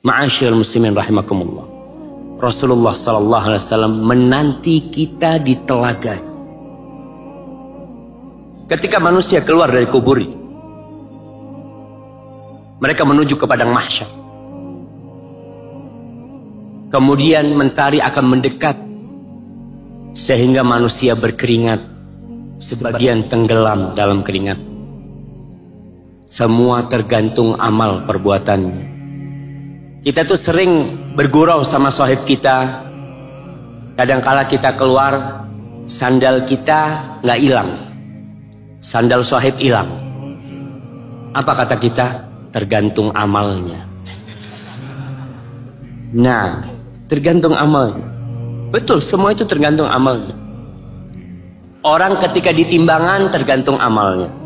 Ma'asyiral muslimin rahimakumullah. Rasulullah sallallahu alaihi wasallam menanti kita di telaga. Ketika manusia keluar dari kubur, mereka menuju ke padang mahsyar. Kemudian mentari akan mendekat sehingga manusia berkeringat, sebagian tenggelam dalam keringat. Semua tergantung amal perbuatannya. Kita tuh sering bergurau sama sahib kita. Kadangkala kita keluar, sandal kita nggak hilang, sandal sahib hilang. Apa kata kita? Tergantung amalnya. Nah, tergantung amalnya. Betul, semua itu tergantung amalnya. Orang ketika di timbangan tergantung amalnya.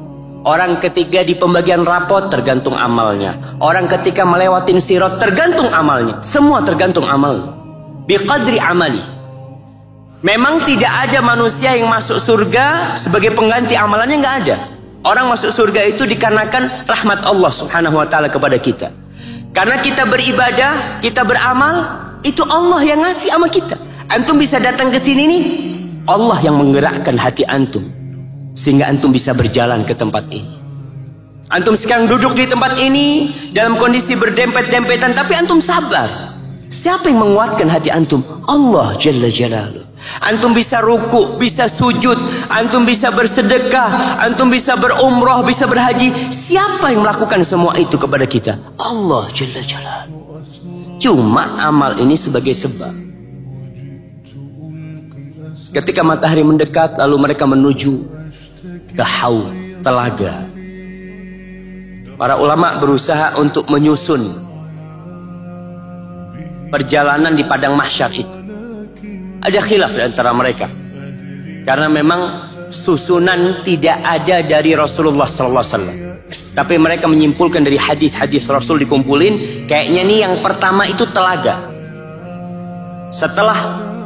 Orang ketika di pembagian rapot tergantung amalnya. Orang ketika melewatin sirat tergantung amalnya. Semua tergantung amalnya. Biqadri amali. Memang tidak ada manusia yang masuk surga sebagai pengganti amalannya, nggak ada. Orang masuk surga itu dikarenakan rahmat Allah subhanahu wa ta'ala kepada kita. Karena kita beribadah, kita beramal, itu Allah yang ngasih sama kita. Antum bisa datang ke sini nih, Allah yang menggerakkan hati antum sehingga antum bisa berjalan ke tempat ini. Antum sekarang duduk di tempat ini dalam kondisi berdempet-dempetan, tapi antum sabar. Siapa yang menguatkan hati antum? Allah Jalla Jalaluh. Antum bisa ruku, bisa sujud, antum bisa bersedekah, antum bisa berumrah, bisa berhaji. Siapa yang melakukan semua itu kepada kita? Allah Jalla Jalaluh. Cuma amal ini sebagai sebab. Ketika matahari mendekat, lalu mereka menuju ke haud, telaga. Para ulama berusaha untuk menyusun perjalanan di padang mahsyar itu. Ada khilaf di antara mereka, karena memang susunan tidak ada dari Rasulullah SAW. Tapi mereka menyimpulkan dari hadis-hadis Rasul dikumpulin, kayaknya nih yang pertama itu telaga. Setelah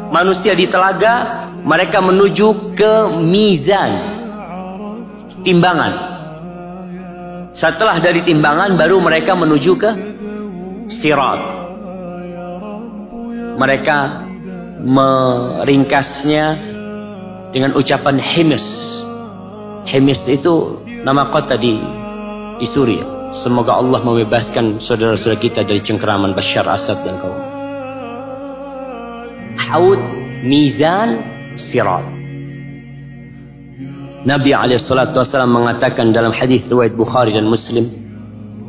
manusia di telaga, mereka menuju ke mizan, timbangan. Setelah dari timbangan baru mereka menuju ke sirat. Mereka meringkasnya dengan ucapan Himis. Himis itu nama kota di Suriah. Semoga Allah membebaskan saudara-saudara kita dari cengkeraman Bashar Assad dan kaum. Haud, mizan, sirat. Nabi SAW mengatakan dalam hadis riwayat Bukhari dan Muslim,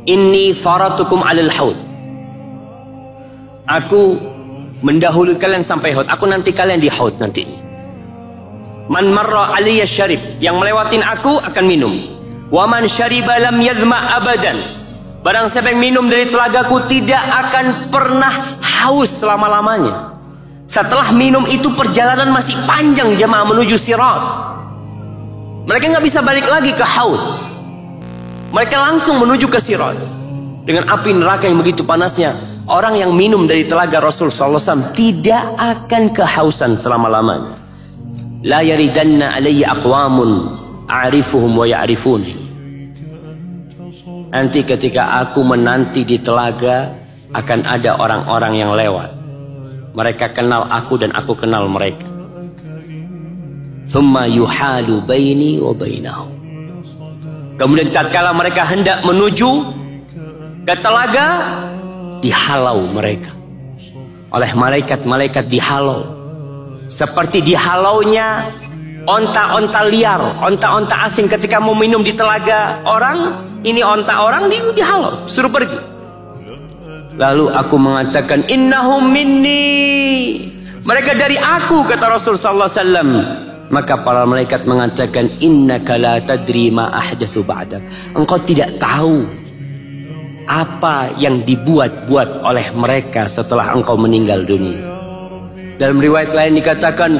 Inni faratukum alal haud. Aku mendahului kalian sampai haud. Aku nanti kalian di haud nanti. Man marra aliyya syarib. Yang melewatin aku akan minum. Wa man syariba lam yadhma abadan. Barang siapa yang minum dari telagaku tidak akan pernah haus selama-lamanya. Setelah minum itu perjalanan masih panjang jemaah menuju sirat. Mereka nggak bisa balik lagi ke haud. Mereka langsung menuju ke sirat. Dengan api neraka yang begitu panasnya, orang yang minum dari telaga Rasul SAW tidak akan kehausan selama-lamanya. La yaridanna alayya aqwamun a'rifuhum wa ya'rifuni. Nanti ketika aku menanti di telaga, akan ada orang-orang yang lewat. Mereka kenal aku dan aku kenal mereka. Thumma yuhalu baini wa bainahum. Kemudian tatkala mereka hendak menuju ke telaga, dihalau mereka oleh malaikat-malaikat, dihalau seperti dihalaunya onta-onta liar, onta-onta asing ketika mau minum di telaga orang. Ini onta orang, dihalau, suruh pergi. Lalu aku mengatakan, innahum minni, mereka dari aku, kata Rasul sallallahu alaihi wasallam. Maka para malaikat mengatakan, innaka la tadri ma ahdatsu ba'dak. Engkau tidak tahu apa yang dibuat-buat oleh mereka setelah engkau meninggal dunia. Dalam riwayat lain dikatakan,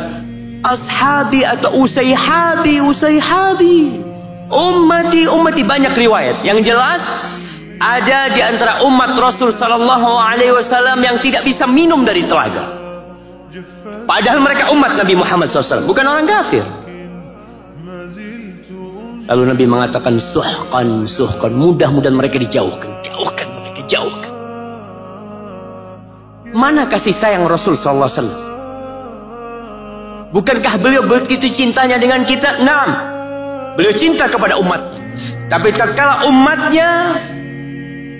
ashabi atau usayhabi, usayhabi, ummati, ummati. Banyak riwayat. Yang jelas ada di antara umat Rasul sallallahu alaihi wasallam yang tidak bisa minum dari telaga. Padahal mereka umat Nabi Muhammad SAW, bukan orang kafir. Lalu Nabi mengatakan, suhqan, suhqan, mudah-mudahan mereka dijauhkan, jauhkan mereka, jauhkan. Mana kasih sayang Rasul sallallahu alaihi wasallam? Bukankah beliau begitu cintanya dengan kita? Naam. Beliau cinta kepada umatnya. Tapi tatkala umatnya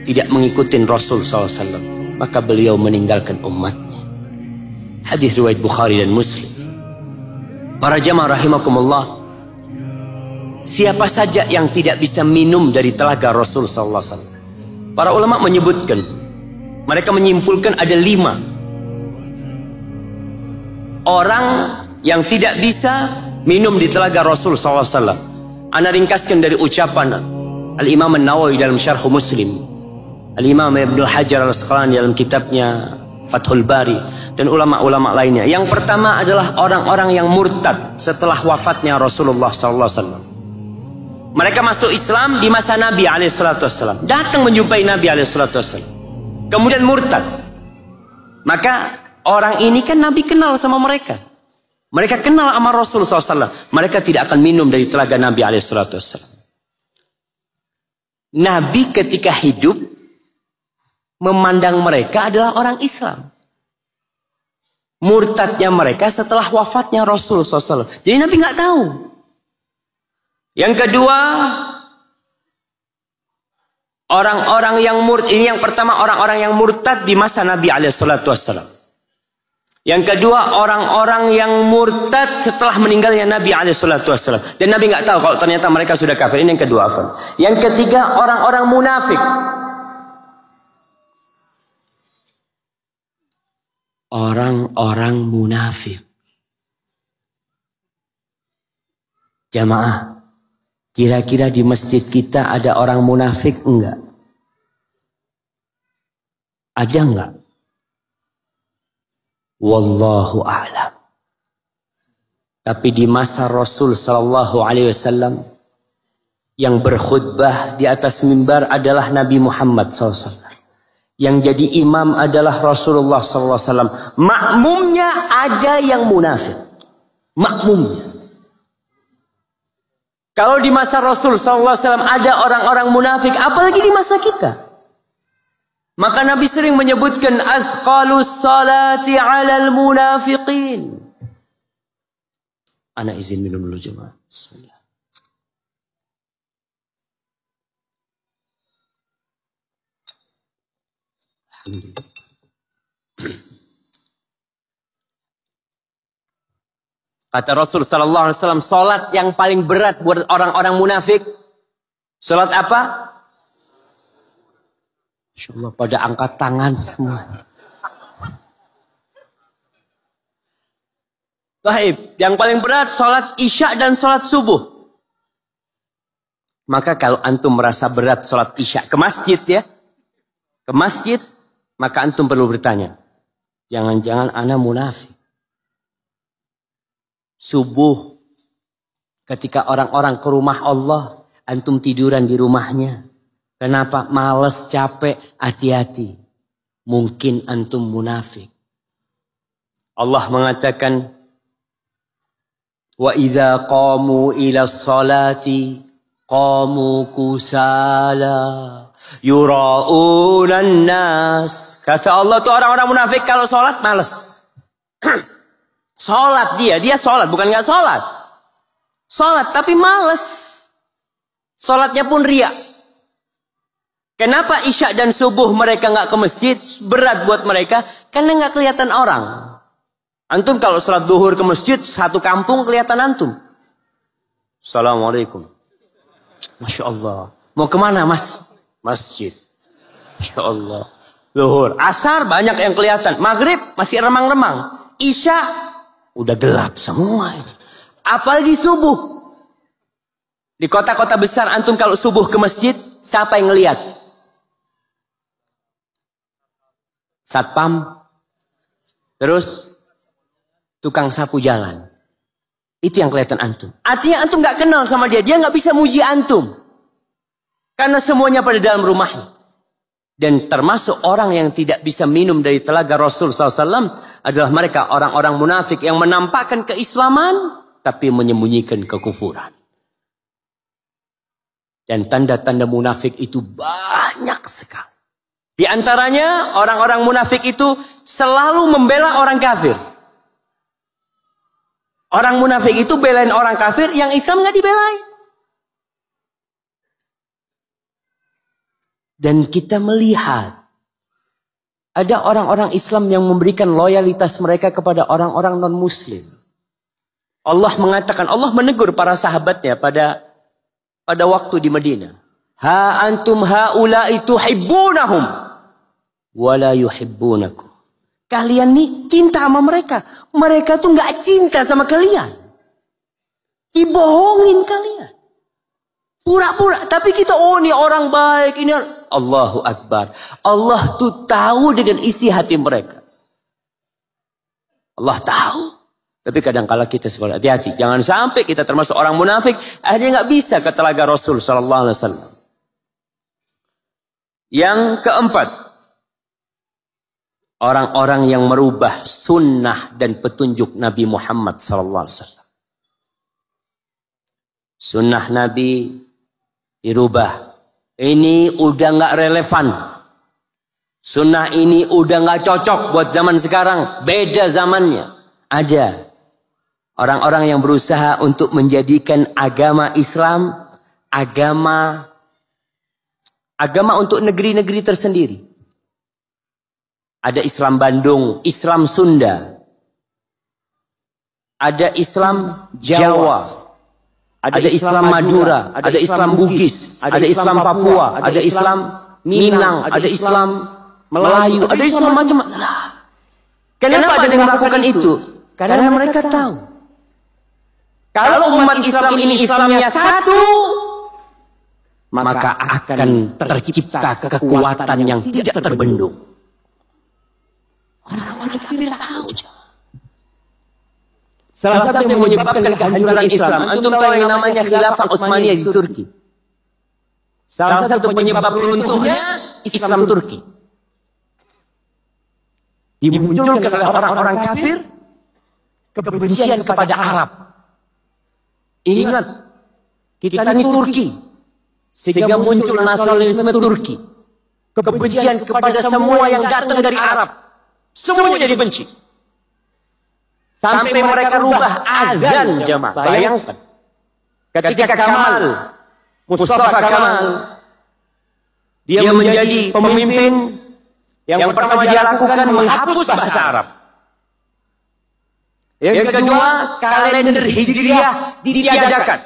tidak mengikuti Rasul sallallahu alaihi wasallam, maka beliau meninggalkan umatnya. Hadis riwayat Bukhari dan Muslim. Para jamaah rahimakumullah, siapa saja yang tidak bisa minum dari telaga Rasul sallallahu alaihi wasallam? Para ulama menyebutkan, mereka menyimpulkan ada 5 orang yang tidak bisa minum di telaga Rasul sallallahu alaihi wasallam. Ana ringkaskan dari ucapan Al-Imam An-Nawawi dalam Syarh Muslim, Al-Imam Ibnu Hajar Al-Asqalani dalam kitabnya Fathul Bari, dan ulama-ulama lainnya. Yang pertama adalah orang-orang yang murtad setelah wafatnya Rasulullah sallallahu alaihi wasallam. Mereka masuk Islam di masa Nabi alaihi salatu wasallam, datang menjumpai Nabi alaihi salatu wasallam, kemudian murtad. Maka orang ini kan Nabi kenal sama mereka. Mereka kenal sama Rasulullah SAW. Mereka tidak akan minum dari telaga Nabi SAW. Nabi ketika hidup memandang mereka adalah orang Islam. Murtadnya mereka setelah wafatnya Rasulullah SAW. Jadi Nabi nggak tahu. Yang kedua, orang-orang yang murtad. Ini yang pertama, orang-orang yang murtad di masa Nabi SAW. Yang kedua, orang-orang yang murtad setelah meninggalnya Nabi SAW. Dan Nabi nggak tahu kalau ternyata mereka sudah kafir. Ini yang kedua. Yang ketiga, orang-orang munafik. Orang-orang munafik. Jamaah, kira-kira di masjid kita ada orang munafik enggak? Ada enggak? Wallahu a'lam. Tapi di masa Rasul sallallahu alaihi wasallam yang berkhutbah di atas mimbar adalah Nabi Muhammad SAW. Yang jadi imam adalah Rasulullah SAW. Makmumnya ada yang munafik. Makmumnya. Kalau di masa Rasul SAW ada orang-orang munafik, apalagi di masa kita. Maka Nabi sering menyebutkan asqalus salati 'alal munafiqin. Ana izin minum dulu jemaah. Bismillah. Alhamdulillah. Kata Rasul sallallahu alaihi wasallam, salat yang paling berat buat orang-orang munafik, salat apa? Insyaallah pada angkat tangan semua. Baik, yang paling berat salat Isya dan salat subuh. Maka kalau antum merasa berat salat Isya ke masjid ya, ke masjid, maka antum perlu bertanya, jangan-jangan ana munafik. Subuh ketika orang-orang ke rumah Allah, antum tiduran di rumahnya. Kenapa? Males, capek, hati-hati. Mungkin antum munafik. Allah mengatakan, wa idza qamu ila sholati qamu kusala yura'unan nas. Kata Allah tuh orang-orang munafik kalau sholat males. Sholat dia sholat, bukan nggak sholat. Sholat tapi males. Sholatnya pun riya. Kenapa Isya dan subuh mereka nggak ke masjid? Berat buat mereka karena nggak kelihatan orang. Antum kalau sholat zuhur ke masjid, satu kampung kelihatan antum. Assalamualaikum. Masya Allah. Mau kemana mas? Masjid. Masya Allah. Zuhur, asar banyak yang kelihatan. Maghrib masih remang-remang. Isya udah gelap semua. Apalagi subuh. Di kota-kota besar antum kalau subuh ke masjid, siapa yang ngelihat? Satpam, terus tukang sapu jalan. Itu yang kelihatan antum. Artinya antum nggak kenal sama dia, dia nggak bisa muji antum. Karena semuanya pada dalam rumahnya. Dan termasuk orang yang tidak bisa minum dari telaga Rasul SAW adalah mereka orang-orang munafik yang menampakkan keislaman tapi menyembunyikan kekufuran. Dan tanda-tanda munafik itu banyak sekali. Di antaranya orang-orang munafik itu selalu membela orang kafir. Orang munafik itu belain orang kafir, yang Islam nggak dibelain. Dan kita melihat ada orang-orang Islam yang memberikan loyalitas mereka kepada orang-orang non-Muslim. Allah mengatakan, Allah menegur para sahabatnya pada waktu di Madinah. Ha antum haula'i tuhibbunahum wala yuhibbunakum. Kalian nih cinta sama mereka. Mereka tuh nggak cinta sama kalian. Dibohongin kalian. Pura-pura. Tapi kita, oh ini orang baik. Ini Allahu Akbar. Allah tuh tahu dengan isi hati mereka. Allah tahu. Tapi kadang-kala kita sebagai hati-hati. Jangan sampai kita termasuk orang munafik. Akhirnya nggak bisa ke telaga Rasul Sallallahu Alaihi Wasallam. Yang keempat. Orang-orang yang merubah sunnah dan petunjuk Nabi Muhammad Sallallahu Alaihi Wasallam. Sunnah Nabi dirubah. Ini udah nggak relevan. Sunnah ini udah nggak cocok buat zaman sekarang. Beda zamannya. Ada orang-orang yang berusaha untuk menjadikan agama Islam agama untuk negeri-negeri tersendiri. Ada Islam Bandung, Islam Sunda. Ada Islam Jawa. Ada Islam Madura, ada Islam Bugis, ada Islam Papua, ada Islam Minang, ada Islam Melayu, ada Islam macam-macam. Kenapa ada yang melakukan itu? Karena mereka tahu. Kalau umat Islam ini Islamnya satu, maka akan tercipta kekuatan yang tidak terbendung. Orang-orang kafir tahu. Salah satu yang menyebabkan kehancuran Islam, antum tahu yang namanya Khilafah Utsmaniyah di Turki. Salah satu penyebab runtuhnya Islam Turki. Dimunculkan oleh orang-orang kafir kebencian kepada Arab. Ingat, kita ini Turki. Sehingga muncul nasionalisme Turki. Kebencian kepada semua yang datang dari Arab. Semuanya dibenci. Sampai mereka rubah azan jamaah. Bayangkan. Ketika Kamal, Mustafa Kamal, dia menjadi pemimpin, yang pertama dia lakukan menghapus bahasa Arab. Yang kedua, kalender Hijriah ditiadakan.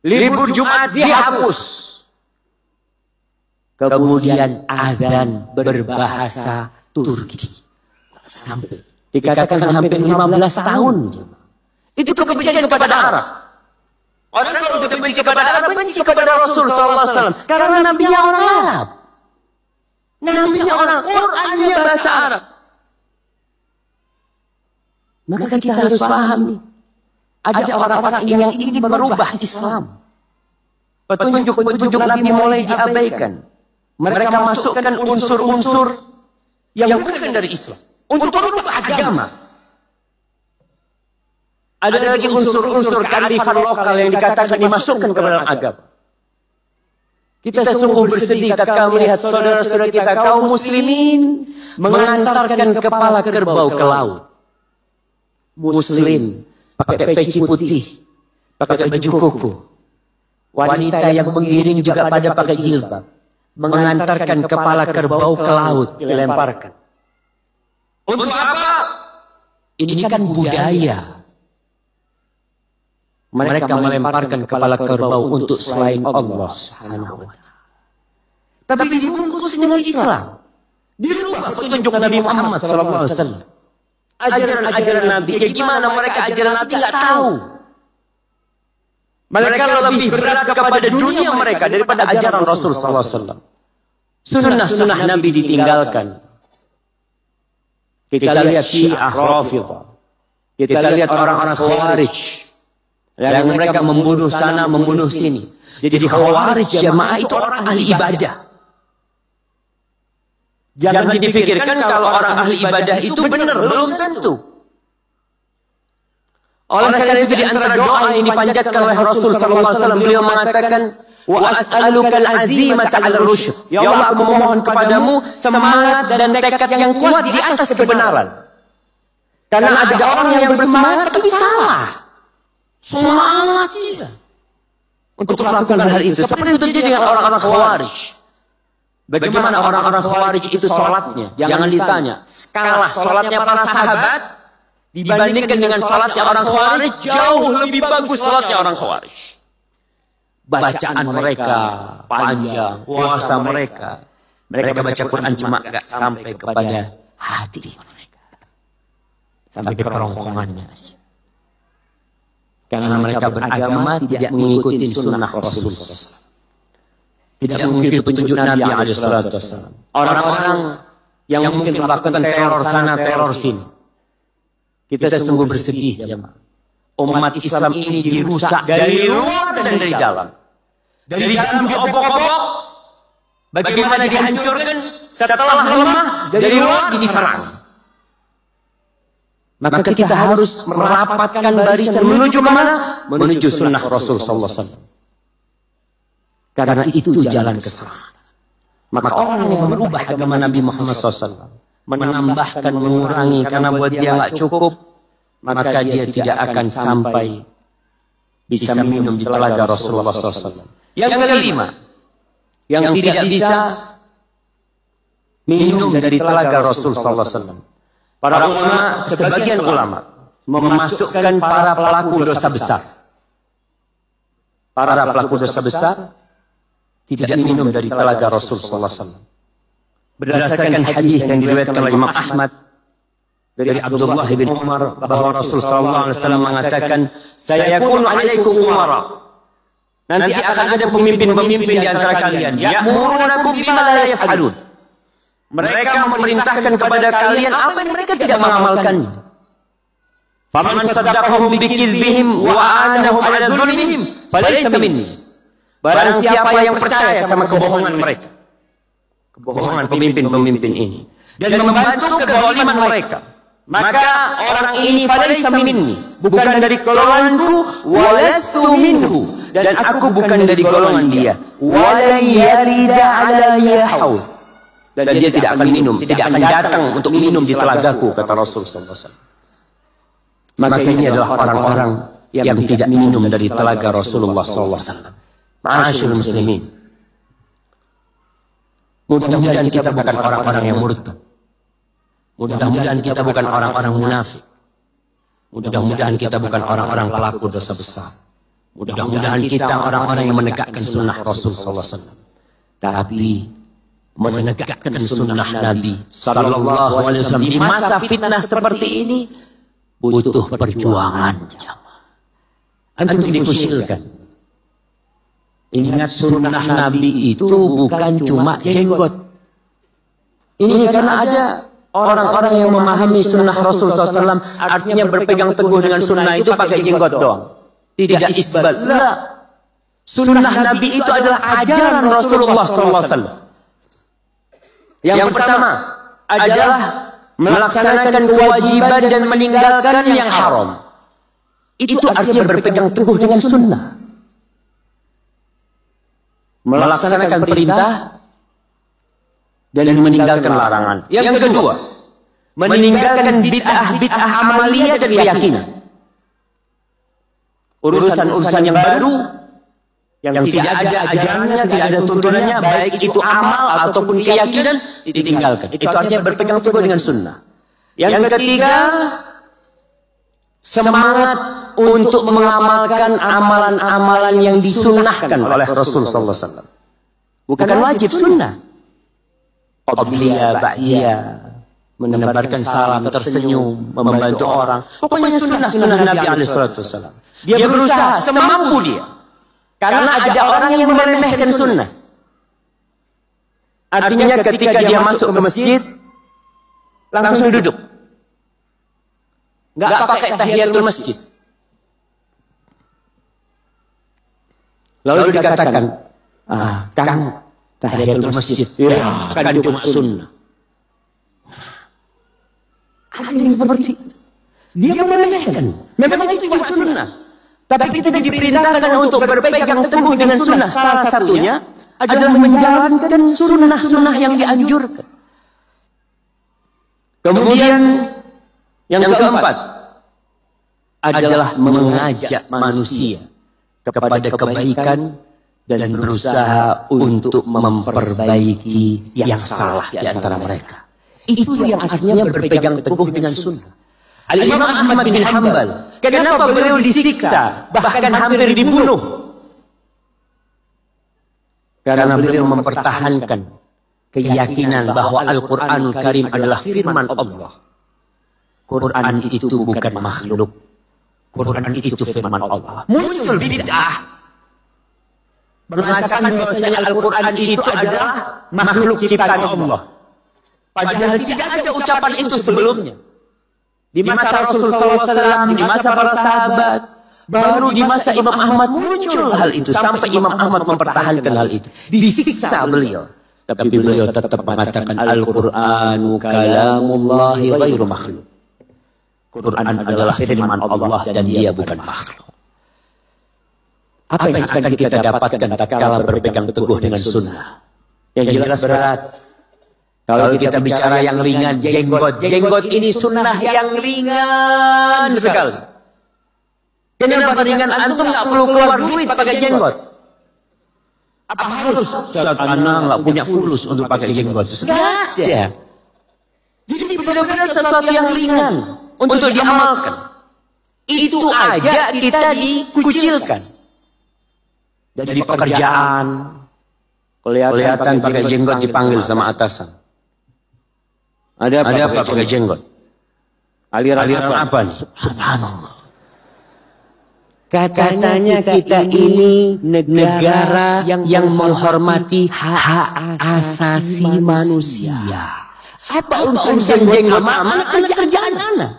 Libur Jumat dihapus. Kemudian azan berbahasa Turki. Sampai dikatakan hampir 15 tahun. Itu kebencian kepada Arab. Orang kalau benci kepada Arab, benci kepada Rasul SAW. Karena Nabi-nya orang Arab. Nabi-nya orang, Qur'annya bahasa Arab. Maka kita harus paham nih. Ada orang-orang yang ingin merubah Islam. Petunjuk-petunjuk Nabi mulai diabaikan. Mereka masukkan unsur-unsur yang bukan dari Islam. Untuk merubah agama. Ada lagi unsur-unsur kearifan lokal yang dikatakan dimasukkan ke dalam agama. Kita sungguh bersedih tatkala melihat saudara-saudara kita kaum muslimin mengantarkan kepala kerbau ke laut. Muslim pakai peci putih, pakai baju koko. Wanita yang mengiring juga pada pakai jilbab, mengantarkan kepala kerbau ke laut, dilemparkan. Untuk apa? Ini kan budaya. Mereka melemparkan kepala kerbau untuk selain Allah Subhanahu wa Ta'ala. Tapi dibungkus dengan Islam. Dirubah petunjuk Nabi Muhammad SAW. Ajaran-ajaran Nabi. Ya gimana mereka ajaran Nabi nggak tahu. Mereka lebih berat kepada dunia mereka daripada ajaran Rasul SAW. Sunnah-sunnah Nabi ditinggalkan. Kita lihat Syiah Rafidhah. Kita lihat orang-orang Khawarij. Yang mereka membunuh sana, membunuh sini. Jadi Khawarij jamaah itu orang ahli ibadah. Jangan dipikirkan kalau orang ahli ibadah itu benar, belum tentu. Oleh karena itu di antara doa yang dipanjatkan oleh Rasul SAW, beliau mengatakan, Wa as'aluka al-azimata 'ala rusyd. Ya Allah, aku memohon kepadamu semangat dan tekad yang kuat di atas kebenaran. Karena ada orang yang bersemangat tapi salah. Semangat dia untuk melakukan hal itu. Seperti itu terjadi dengan orang-orang Khawarij. Bagaimana orang-orang Khawarij itu sholatnya? Jangan ditanya. Kalah sholatnya para sahabat dibandingkan dengan sholatnya orang Khawarij, jauh lebih bagus sholatnya orang Khawarij. Bacaan mereka panjang, puasa mereka baca Quran cuma gak sampai kepada hati mereka, sampai ke kerongkongannya aja. Karena mereka beragama tidak mengikuti sunnah Rasulullah, tidak mengikuti petunjuk Nabi SAW. Orang-orang yang mungkin melakukan teror sana teror sini, kita sungguh bersedih, jemaah. Umat Islam ini dirusak dari luar dan dari dalam. Dari dalam diobok-obok, bagaimana dihancurkan setelah lemah, dari luar diserang. Maka kita harus merapatkan barisan menuju kemana? Menuju sunnah Rasul sallallahu alaihi wasallam. Karena itu jalan keselamatan. Maka orang yang merubah agama Nabi Muhammad SAW, menambahkan, mengurangi karena buat dia nggak cukup, maka dia tidak akan sampai bisa minum di telaga Rasulullah SAW. Yang kelima, yang tidak bisa minum dari telaga Rasulullah SAW. Para ulama, sebagian ulama memasukkan para pelaku dosa besar. Para pelaku dosa besar tidak minum dari telaga Rasulullah SAW. Berdasarkan hadis yang diriwayatkan oleh Imam Ahmad dari Abdullah bin Umar bahwa Rasulullah SAW mengatakan, "Sayakunu alaikum umara." Nanti akan ada pemimpin-pemimpin di antara kalian. Ya'murunakum bima la yaf'alun. Mereka memerintahkan kepada kalian apa yang mereka tidak mengamalkannya. Faman saddaqahum bikidbihim wa aanahum ala dzulmihim falaysa minni. Barang siapa yang percaya sama kebohongan mereka, kebohongan pemimpin-pemimpin ini, dan membantu kezaliman mereka, maka orang ini falaysa minni, bukan dari golonganku, walastu minhu, dan aku bukan dari golongan dia, wala yarida alayya haud, dan dia tidak akan minum, tidak akan datang untuk minum di telagaku, kata Rasul sallallahu alaihi wasallam. Maka ini adalah orang-orang yang tidak minum dari telaga Rasulullah sallallahu alaihi wasallam. Ma'asyiral muslimin, mudah-mudahan kita bukan orang-orang yang murtad. Mudah-mudahan kita bukan orang-orang munafik. Mudah-mudahan kita bukan orang-orang pelaku dosa besar. Mudah-mudahan kita orang-orang yang menegakkan sunnah Rasul sallallahu alaihi wasallam. Tapi menegakkan sunnah Nabi sallallahu alaihi wasallam di masa fitnah seperti ini butuh perjuangan. Antum dikucilkan. Ingat, sunnah Nabi itu bukan cuma jenggot. Ini karena ada orang-orang yang memahami sunnah Rasul SAW, artinya berpegang teguh dengan sunnah itu pakai jenggot doang, tidak isbal. Sunnah Nabi itu adalah ajaran Rasulullah SAW. Yang pertama adalah melaksanakan kewajiban dan meninggalkan yang haram. Itu artinya berpegang teguh dengan sunnah. Melaksanakan perintah dan meninggalkan larangan. Yang kedua, meninggalkan bid'ah amaliyah dan keyakinan. Urusan-urusan yang baru, yang tidak ada ajarannya, tidak ada tuntunannya, baik itu amal ataupun keyakinan, ditinggalkan. Itu artinya berpegang teguh dengan sunnah. Yang ketiga, semangat untuk mengamalkan amalan-amalan yang disunnahkan oleh Rasul sallallahu alaihi wasallam. Bukan wajib, sunnah. Qabliyah, ba'diyah, menebarkan salam, tersenyum, membantu orang. Pokoknya sunnah Nabi alaihi wasallam. Dia berusaha semampu dia. Karena ada orang yang meremehkan sunnah. Artinya ketika dia masuk ke masjid, langsung duduk. Nggak pakai tahiyatul masjid. Lalu dikatakan, Kang, tahiyatul masjid, ya, kan cuma sunnah. Ada yang seperti itu. Dia meremehkan. Memang itu cuma sunnah. Tapi kita diperintahkan untuk berpegang teguh dengan sunnah. Salah satunya adalah menjalankan sunnah-sunnah yang dianjurkan. Kemudian yang keempat adalah mengajak manusia kepada kebaikan dan berusaha untuk memperbaiki yang salah di antara mereka. Itu yang artinya berpegang teguh dengan sunnah. Al-Imam Ahmad bin Hanbal, kenapa beliau disiksa, bahkan hampir dibunuh? Karena beliau mempertahankan keyakinan bahwa Al-Quranul Karim adalah firman Allah. Quran itu bukan makhluk. Quran itu firman Allah. Muncul bid'ah mengatakan bahwasanya Al-Quran itu adalah makhluk ciptaan Allah. Padahal tidak ada ucapan itu sebelumnya. Di masa Rasulullah SAW, di masa para sahabat, baru di masa Imam Ahmad muncul hal itu. Sampai Imam Ahmad mempertahankan hal itu. Disiksa beliau. Tapi beliau tetap mengatakan Al-Qur'anu kalamullahi ghairu makhluk. Quran adalah firman Allah dan dia bukan makhluk. Apa yang akan kita dapatkan tatkala berpegang teguh dengan sunnah? Yang jelas berat. Kalau kita bicara yang ringan, jenggot. Jenggot ini sunnah yang ringan sekali. Kenapa ringan? Antum nggak perlu keluar duit pakai jenggot. Apa harus? Saat anak nggak punya fulus untuk pakai jenggot. Nggak ada. Jadi benar-benar sesuatu yang ringan untuk diamalkan. Itu aja kita dikucilkan. Dari pekerjaan, kelihatan pakai jenggot dipanggil sama atasan. Ada apa pakai jenggot? Aliran apa nih? Subhanallah. Katanya kita ini negara yang menghormati hak asasi manusia. Apa urusan jenggot sama kerjaan anak?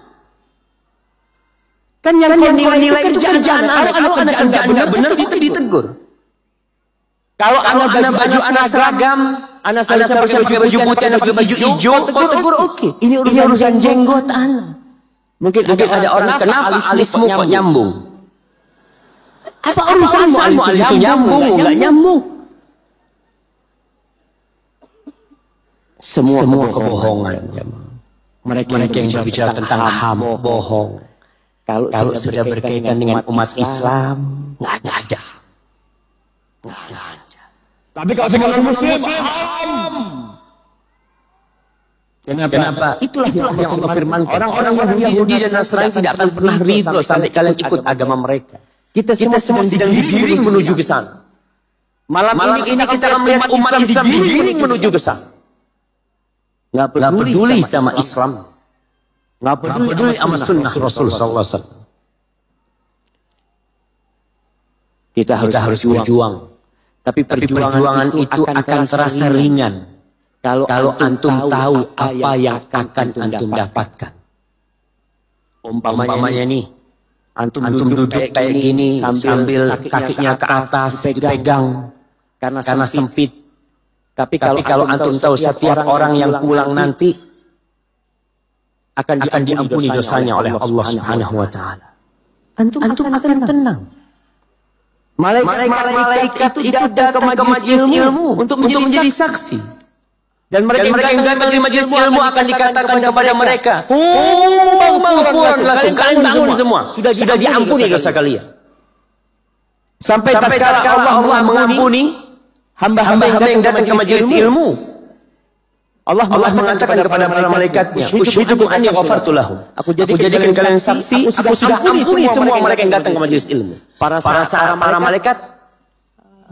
Kan yang nilai itu kerjaan anak. Kalau anak kerjaan nggak benar itu ditegur. Kalau anak baju anak seragam, anak seharusnya pakai baju putih, anak pakai baju hijau, kau tegur oke. Ini urusan jenggot anak. Mungkin ada orang kenapa alismu kok nyambung? Apa urusanmu alis itu nyambung? Nggak nyambung. Semua kebohongan. Mereka yang berbicara tentang ham, bohong. Kalau sudah berkaitan dengan umat Islam, nggak ada. Tapi kalau dengan Muslim, kenapa? Itulah yang Allah firmankan. Orang-orang Yahudi dan Nasrani tidak akan pernah ridho sampai kalian ikut agama mereka. Kita semua sedang digiring menuju ke sana. Malam ini kita akan melihat umat Islam digiring menuju ke sana. Nggak peduli sama Islam. Nggak peduli sama sunnah Rasulullah SAW. Kita harus berjuang. Tapi perjuangan itu akan terasa ringan kalau antum tahu apa yang akan antum dapatkan. Umpamanya nih, antum duduk kayak gini sambil kakinya ke atas dipegang karena sempit. Tapi kalau antum tahu setiap orang yang pulang nanti akan diampuni dosanya oleh Allah Subhanahu wa taala. Antum akan tenang. Malaikat itu datang ke majelis ilmu untuk menjadi saksi. Dan mereka yang datang di majelis ilmu akan dikatakan kepada mereka, maghfuran lakum, kalian bangun semua. Sudah diampuni dosa kalian. Sampai tatkala Allah mengampuni hamba-hamba yang datang ke majelis ilmu. Allah mengatakan kepada para malaikatnya, "Ushidukum anni ghafartu lahum." Aku jadikan kalian saksi, aku sudah ampuni semua mereka yang datang ke majelis ilmu. Para malaikat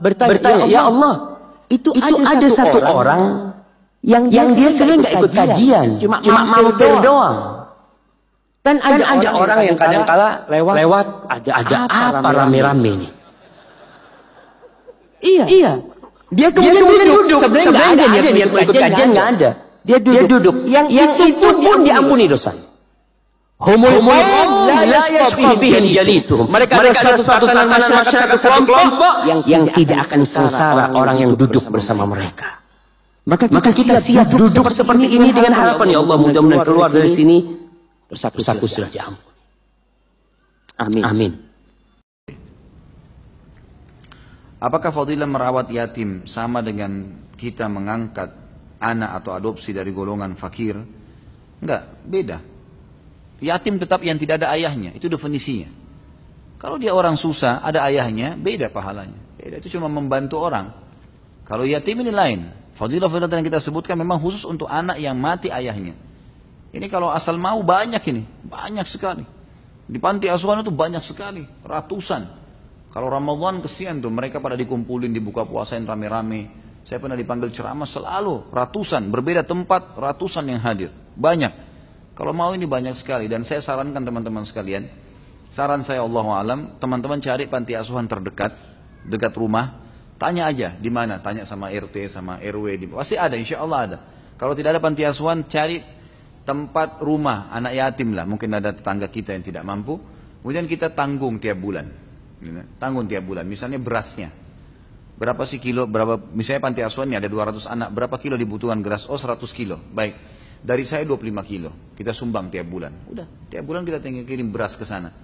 bertanya, "Ya Allah, itu ada satu orang yang dia sering nggak ikut kajian, cuma mampir doang. Kan ada orang yang kadang-kala lewat, ada apa rame-rame nih?" Iya. Dia kemudian duduk. Sebenarnya nggak ada dia ikut kajian, nggak ada. Dia duduk. Yang itu pun diampuni dosa. Mereka adalah suatu tatanan masyarakat kelompok yang tidak akan sengsara orang yang duduk bersama mereka. Maka kita siap duduk seperti ini dengan harapan, ya Allah, mudah-mudahan keluar dari sini dosa-dosaku sudah diampuni. Amin. Apakah fadilah merawat yatim sama dengan kita mengangkat anak atau adopsi dari golongan fakir? Enggak, beda. Yatim tetap yang tidak ada ayahnya, itu definisinya. Kalau dia orang susah, ada ayahnya, beda pahalanya. Beda, itu cuma membantu orang. Kalau yatim ini lain. Fadilah-fadilah yang kita sebutkan memang khusus untuk anak yang mati ayahnya. Ini kalau asal mau banyak ini, banyak sekali. Di panti asuhan itu banyak sekali, ratusan. Kalau Ramadan kesian tuh, mereka pada dikumpulin, dibuka puasain rame-rame. Saya pernah dipanggil ceramah selalu, ratusan, berbeda tempat, ratusan yang hadir. Banyak. Kalau mau ini banyak sekali. Dan saya sarankan teman-teman sekalian, saran saya Allahu alam, teman-teman cari panti asuhan terdekat, dekat rumah, tanya aja di mana, tanya sama RT, sama RW, pasti ada, insya Allah ada. Kalau tidak ada panti asuhan, cari tempat rumah anak yatim lah, mungkin ada tetangga kita yang tidak mampu, kemudian kita tanggung tiap bulan, tanggung tiap bulan, misalnya berasnya, berapa sih kilo, berapa, misalnya panti asuhannya ada 200 anak, berapa kilo dibutuhkan beras, oh 100 kilo, baik, dari saya 25 kilo, kita sumbang tiap bulan, udah, tiap bulan kita tinggal kirim beras ke sana,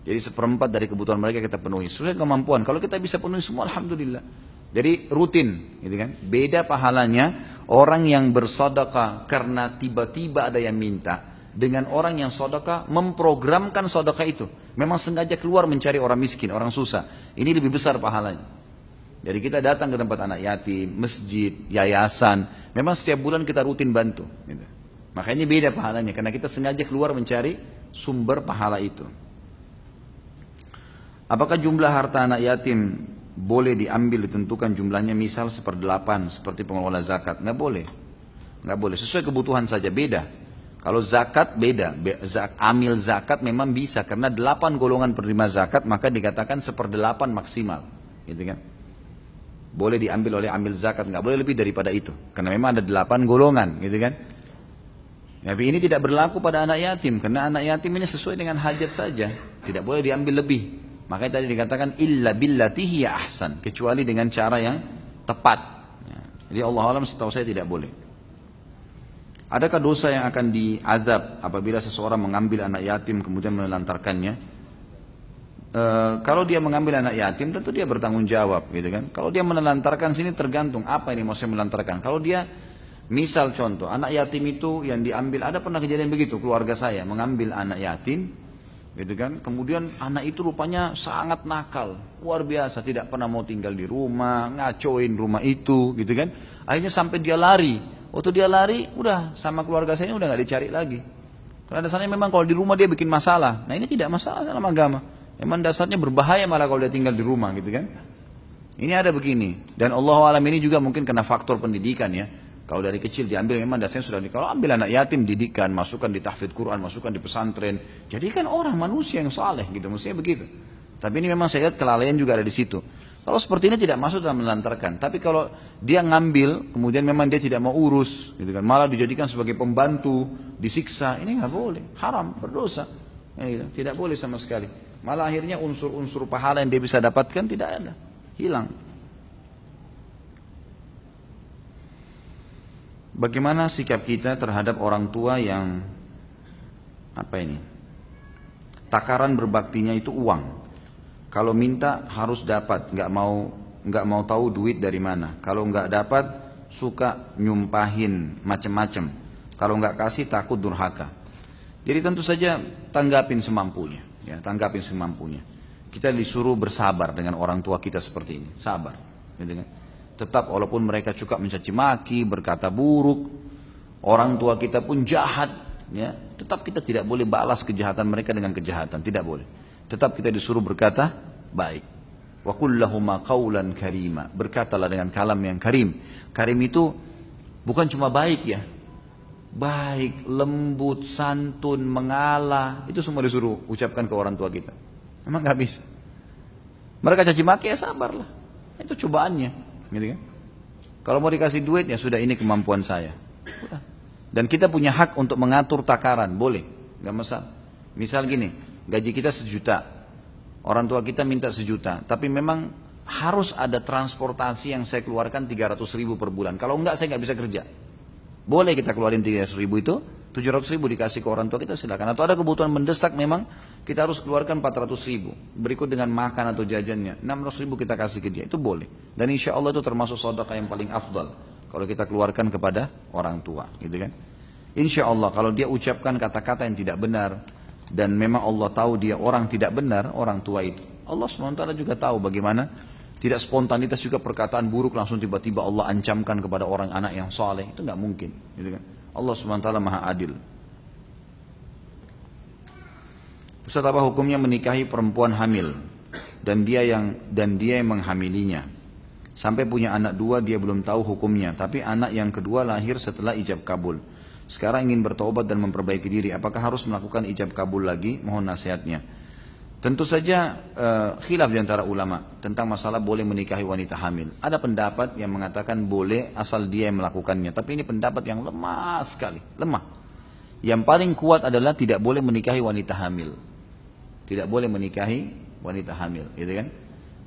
jadi 1/4 dari kebutuhan mereka kita penuhi, sesuai kemampuan, kalau kita bisa penuhi semua, alhamdulillah, jadi rutin, gitu kan, beda pahalanya, orang yang bersedekah karena tiba-tiba ada yang minta dengan orang yang sedekah memprogramkan sedekah itu. Memang sengaja keluar mencari orang miskin, orang susah. Ini lebih besar pahalanya. Jadi kita datang ke tempat anak yatim, masjid, yayasan. Memang setiap bulan kita rutin bantu. Gitu. Makanya beda pahalanya karena kita sengaja keluar mencari sumber pahala itu. Apakah jumlah harta anak yatim boleh diambil, ditentukan jumlahnya misal 1/8 seperti pengelola zakat? Nggak boleh, nggak boleh, sesuai kebutuhan saja, beda. Kalau zakat beda, amil zakat memang bisa karena 8 golongan penerima zakat maka dikatakan 1/8 maksimal, gitu kan? Boleh diambil oleh amil zakat, nggak boleh lebih daripada itu karena memang ada 8 golongan, gitu kan? Tapi ini tidak berlaku pada anak yatim karena anak yatim ini sesuai dengan hajat saja, tidak boleh diambil lebih. Makanya tadi dikatakan illa billati hiya ahsan, kecuali dengan cara yang tepat. Ya. Jadi Allah alam setahu saya tidak boleh. Adakah dosa yang akan diazab apabila seseorang mengambil anak yatim kemudian menelantarkannya? Kalau dia mengambil anak yatim tentu dia bertanggung jawab, gitu kan? Kalau dia menelantarkan sini tergantung apa ini maksudnya menelantarkan. Kalau dia misal contoh anak yatim itu yang diambil, ada pernah kejadian begitu keluarga saya mengambil anak yatim. Gitu kan? Kemudian anak itu rupanya sangat nakal, luar biasa, tidak pernah mau tinggal di rumah, ngacoin rumah itu, gitu kan? Akhirnya sampai dia lari. Waktu dia lari, udah sama keluarga saya udah nggak dicari lagi. Karena dasarnya memang kalau di rumah dia bikin masalah. Nah ini tidak masalah dalam agama. Memang dasarnya berbahaya malah kalau dia tinggal di rumah, gitu kan? Ini ada begini. Dan Allah alam ini juga mungkin kena faktor pendidikan ya. Kalau dari kecil diambil memang dasarnya sudah kalau ambil anak yatim didikan, masukkan di tahfidz Quran, masukkan di pesantren, jadikan orang manusia yang saleh gitu, mestinya begitu. Tapi ini memang saya lihat kelalaian juga ada di situ. Kalau seperti ini tidak masuk dalam melantarkan. Tapi kalau dia ngambil, kemudian memang dia tidak mau urus, gitu kan, malah dijadikan sebagai pembantu, disiksa, ini nggak boleh, haram, berdosa, ini tidak boleh sama sekali. Malah akhirnya unsur-unsur pahala yang dia bisa dapatkan tidak ada, hilang. Bagaimana sikap kita terhadap orang tua yang takaran berbaktinya itu uang. Kalau minta harus dapat, nggak mau tahu duit dari mana. Kalau nggak dapat suka nyumpahin macam-macam. Kalau nggak kasih takut durhaka. Jadi tentu saja tanggapin semampunya, ya, tanggapin semampunya. Kita disuruh bersabar dengan orang tua kita seperti ini, sabar, gitu kan? Tetap walaupun mereka suka mencaci maki, berkata buruk, orang tua kita pun jahat, ya, tetap kita tidak boleh balas kejahatan mereka dengan kejahatan, tidak boleh. Tetap kita disuruh berkata baik. Wa qul lahuma qawlan karima, berkatalah dengan kalam yang karim. Karim itu bukan cuma baik ya, baik, lembut, santun, mengalah, itu semua disuruh ucapkan ke orang tua kita. Memang nggak bisa. Mereka caci maki ya sabarlah, itu cobaannya. Gitu kan? Kalau mau dikasih duit ya sudah, ini kemampuan saya. Dan kita punya hak untuk mengatur takaran, boleh, nggak masalah. Misal gini, gaji kita 1 juta, orang tua kita minta 1 juta, tapi memang harus ada transportasi yang saya keluarkan 300.000 per bulan. Kalau enggak saya nggak bisa kerja. Boleh kita keluarin 300.000 itu, 700.000 dikasih ke orang tua kita silakan. Atau ada kebutuhan mendesak memang kita harus keluarkan 400.000. Berikut dengan makan atau jajannya 600.000 kita kasih ke dia, itu boleh. Dan insya Allah itu termasuk sedekah yang paling afdal kalau kita keluarkan kepada orang tua, gitu kan. Insya Allah kalau dia ucapkan kata-kata yang tidak benar dan memang Allah tahu dia orang tidak benar, orang tua itu, Allah SWT juga tahu bagaimana tidak spontanitas juga perkataan buruk langsung tiba-tiba Allah ancamkan kepada orang anak yang saleh, itu nggak mungkin, gitu kan. Allah SWT maha adil. Ustaz, apa hukumnya menikahi perempuan hamil dan dia yang menghamilinya sampai punya anak 2, dia belum tahu hukumnya, tapi anak yang kedua lahir setelah ijab kabul. Sekarang ingin bertobat dan memperbaiki diri, apakah harus melakukan ijab kabul lagi? Mohon nasihatnya. Tentu saja khilaf di antara ulama tentang masalah boleh menikahi wanita hamil. Ada pendapat yang mengatakan boleh asal dia yang melakukannya, tapi ini pendapat yang lemah sekali, lemah. Yang paling kuat adalah tidak boleh menikahi wanita hamil. Tidak boleh menikahi wanita hamil, gitu kan?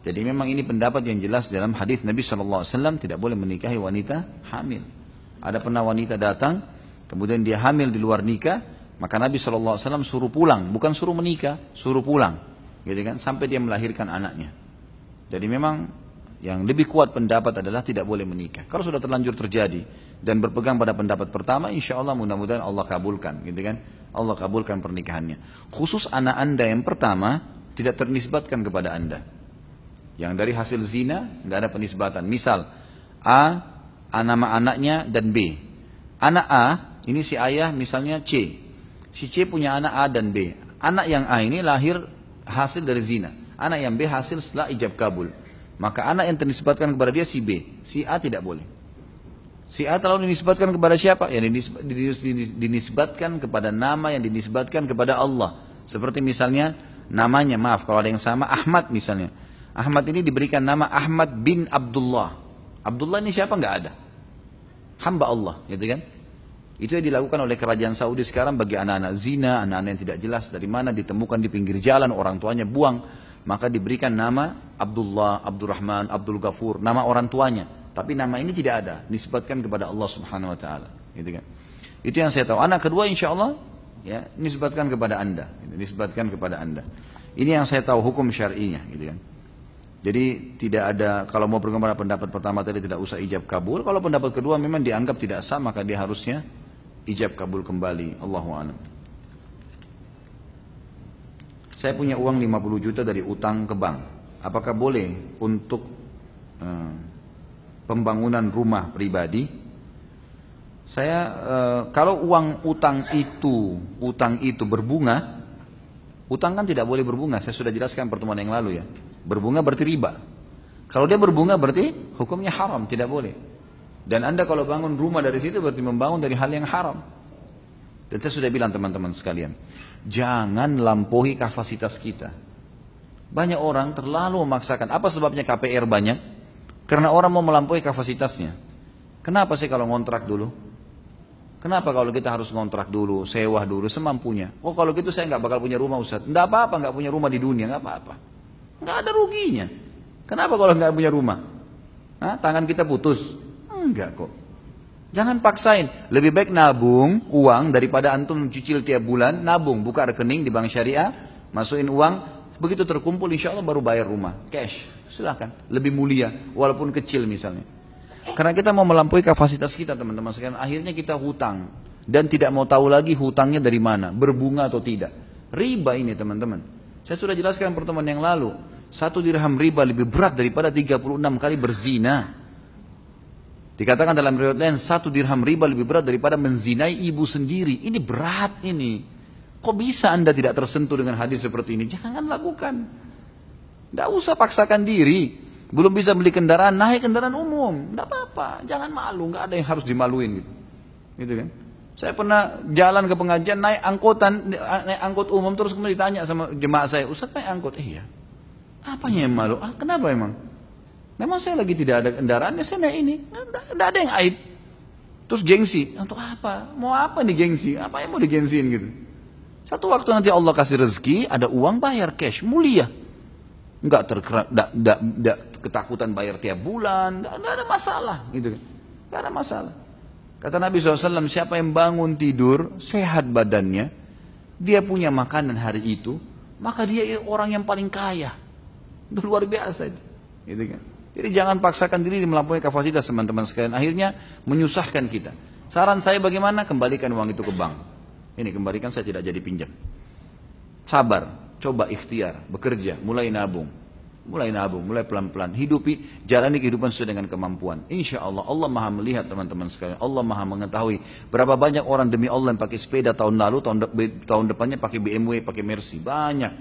Jadi memang ini pendapat yang jelas dalam hadis Nabi SAW, tidak boleh menikahi wanita hamil. Ada pernah wanita datang, kemudian dia hamil di luar nikah, maka Nabi SAW suruh pulang, bukan suruh menikah, suruh pulang, gitu kan? Sampai dia melahirkan anaknya. Jadi memang yang lebih kuat pendapat adalah tidak boleh menikah. Kalau sudah terlanjur terjadi dan berpegang pada pendapat pertama, insya Allah mudah-mudahan Allah kabulkan, gitu kan? Allah kabulkan pernikahannya. Khusus anak anda yang pertama tidak ternisbatkan kepada anda. Yang dari hasil zina nggak ada penisbatan. Misal A nama anaknya dan B. Anak A ini si ayah misalnya C. Si C punya anak A dan B. Anak yang A ini lahir hasil dari zina. Anak yang B hasil setelah ijab kabul. Maka anak yang ternisbatkan kepada dia si B. Si A tidak boleh. Si A terlalu dinisbatkan kepada siapa? Yang dinisbatkan kepada nama yang dinisbatkan kepada Allah. Seperti misalnya namanya, maaf kalau ada yang sama, Ahmad misalnya. Ahmad ini diberikan nama Ahmad bin Abdullah. Abdullah ini siapa? Nggak ada. Hamba Allah, gitu kan? Itu yang dilakukan oleh kerajaan Saudi sekarang bagi anak-anak zina, anak-anak yang tidak jelas dari mana ditemukan di pinggir jalan, orang tuanya buang. Maka diberikan nama Abdullah, Abdurrahman, Abdul Ghafur, nama orang tuanya. Tapi nama ini tidak ada, nisbatkan kepada Allah Subhanahu Wa Taala, gitu kan? Itu yang saya tahu. Anak kedua, insya Allah, ya, nisbatkan kepada anda, nisbatkan kepada anda. Ini yang saya tahu hukum syar'inya, gitu kan? Jadi tidak ada, kalau mau berkembang pada pendapat pertama tadi tidak usah ijab kabul. Kalau pendapat kedua memang dianggap tidak sah, maka dia harusnya ijab kabul kembali. Allahu a'lam. Saya punya uang 50 juta dari utang ke bank. Apakah boleh untuk pembangunan rumah pribadi? Saya kalau uang utang itu berbunga, utang kan tidak boleh berbunga. Saya sudah jelaskan pertemuan yang lalu ya. Berbunga berarti riba. Kalau dia berbunga berarti hukumnya haram, tidak boleh. Dan anda kalau bangun rumah dari situ berarti membangun dari hal yang haram. Dan saya sudah bilang teman-teman sekalian, jangan lampaui kapasitas kita. Banyak orang terlalu memaksakan. Apa sebabnya KPR banyak? Karena orang mau melampaui kapasitasnya. Kenapa sih kalau ngontrak dulu? Kenapa kalau kita harus ngontrak dulu, sewa dulu, semampunya? Oh kalau gitu saya nggak bakal punya rumah Ustaz. Nggak apa-apa nggak punya rumah di dunia, nggak apa-apa. Nggak ada ruginya. Kenapa kalau nggak punya rumah? Hah? Tangan kita putus? Enggak kok. Jangan paksain. Lebih baik nabung uang daripada antum cicil tiap bulan. Nabung, buka rekening di bank syariah, masukin uang. Begitu terkumpul insya Allah baru bayar rumah. Cash, silakan. Lebih mulia, walaupun kecil misalnya. Karena kita mau melampaui kapasitas kita teman-teman sekalian. Akhirnya kita hutang. Dan tidak mau tahu lagi hutangnya dari mana. Berbunga atau tidak. Riba ini teman-teman. Saya sudah jelaskan pertemuan yang lalu. 1 dirham riba lebih berat daripada 36 kali berzina. Dikatakan dalam riwayat lain 1 dirham riba lebih berat daripada menzinai ibu sendiri. Ini berat ini. Kok bisa anda tidak tersentuh dengan hadis seperti ini? Jangan lakukan. Tidak usah paksakan diri. Belum bisa beli kendaraan, naik kendaraan umum. Tidak apa-apa. Jangan malu. Nggak ada yang harus dimaluin gitu. Gitu kan? Saya pernah jalan ke pengajian naik angkot umum terus kemudian ditanya sama jemaah saya, Ustaz naik angkot? Iya. Apanya yang malu? Kenapa emang? Memang saya lagi tidak ada kendaraan, saya naik ini. Tidak ada yang aib. Terus gengsi. Untuk apa? Mau apa nih gengsi? Apa yang mau digengsiin gitu? Satu waktu nanti Allah kasih rezeki, ada uang bayar cash, mulia. Enggak ketakutan bayar tiap bulan, enggak ada masalah gitu kan. Enggak ada masalah. Kata Nabi SAW, siapa yang bangun tidur, sehat badannya, dia punya makanan hari itu, maka dia orang yang paling kaya. Itu luar biasa itu. Gitu kan? Jadi jangan paksakan diri melampaui kapasitas teman-teman sekalian. Akhirnya menyusahkan kita. Saran saya bagaimana? Kembalikan uang itu ke bank. Ini kembalikan, saya tidak jadi pinjam. Sabar, coba ikhtiar, bekerja, mulai nabung. Mulai nabung, mulai pelan-pelan. Jalani kehidupan sesuai dengan kemampuan. Insya Allah, Allah maha melihat teman-teman sekalian. Allah maha mengetahui berapa banyak orang demi Allah yang pakai sepeda tahun lalu, tahun depannya pakai BMW, pakai Mercy. Banyak.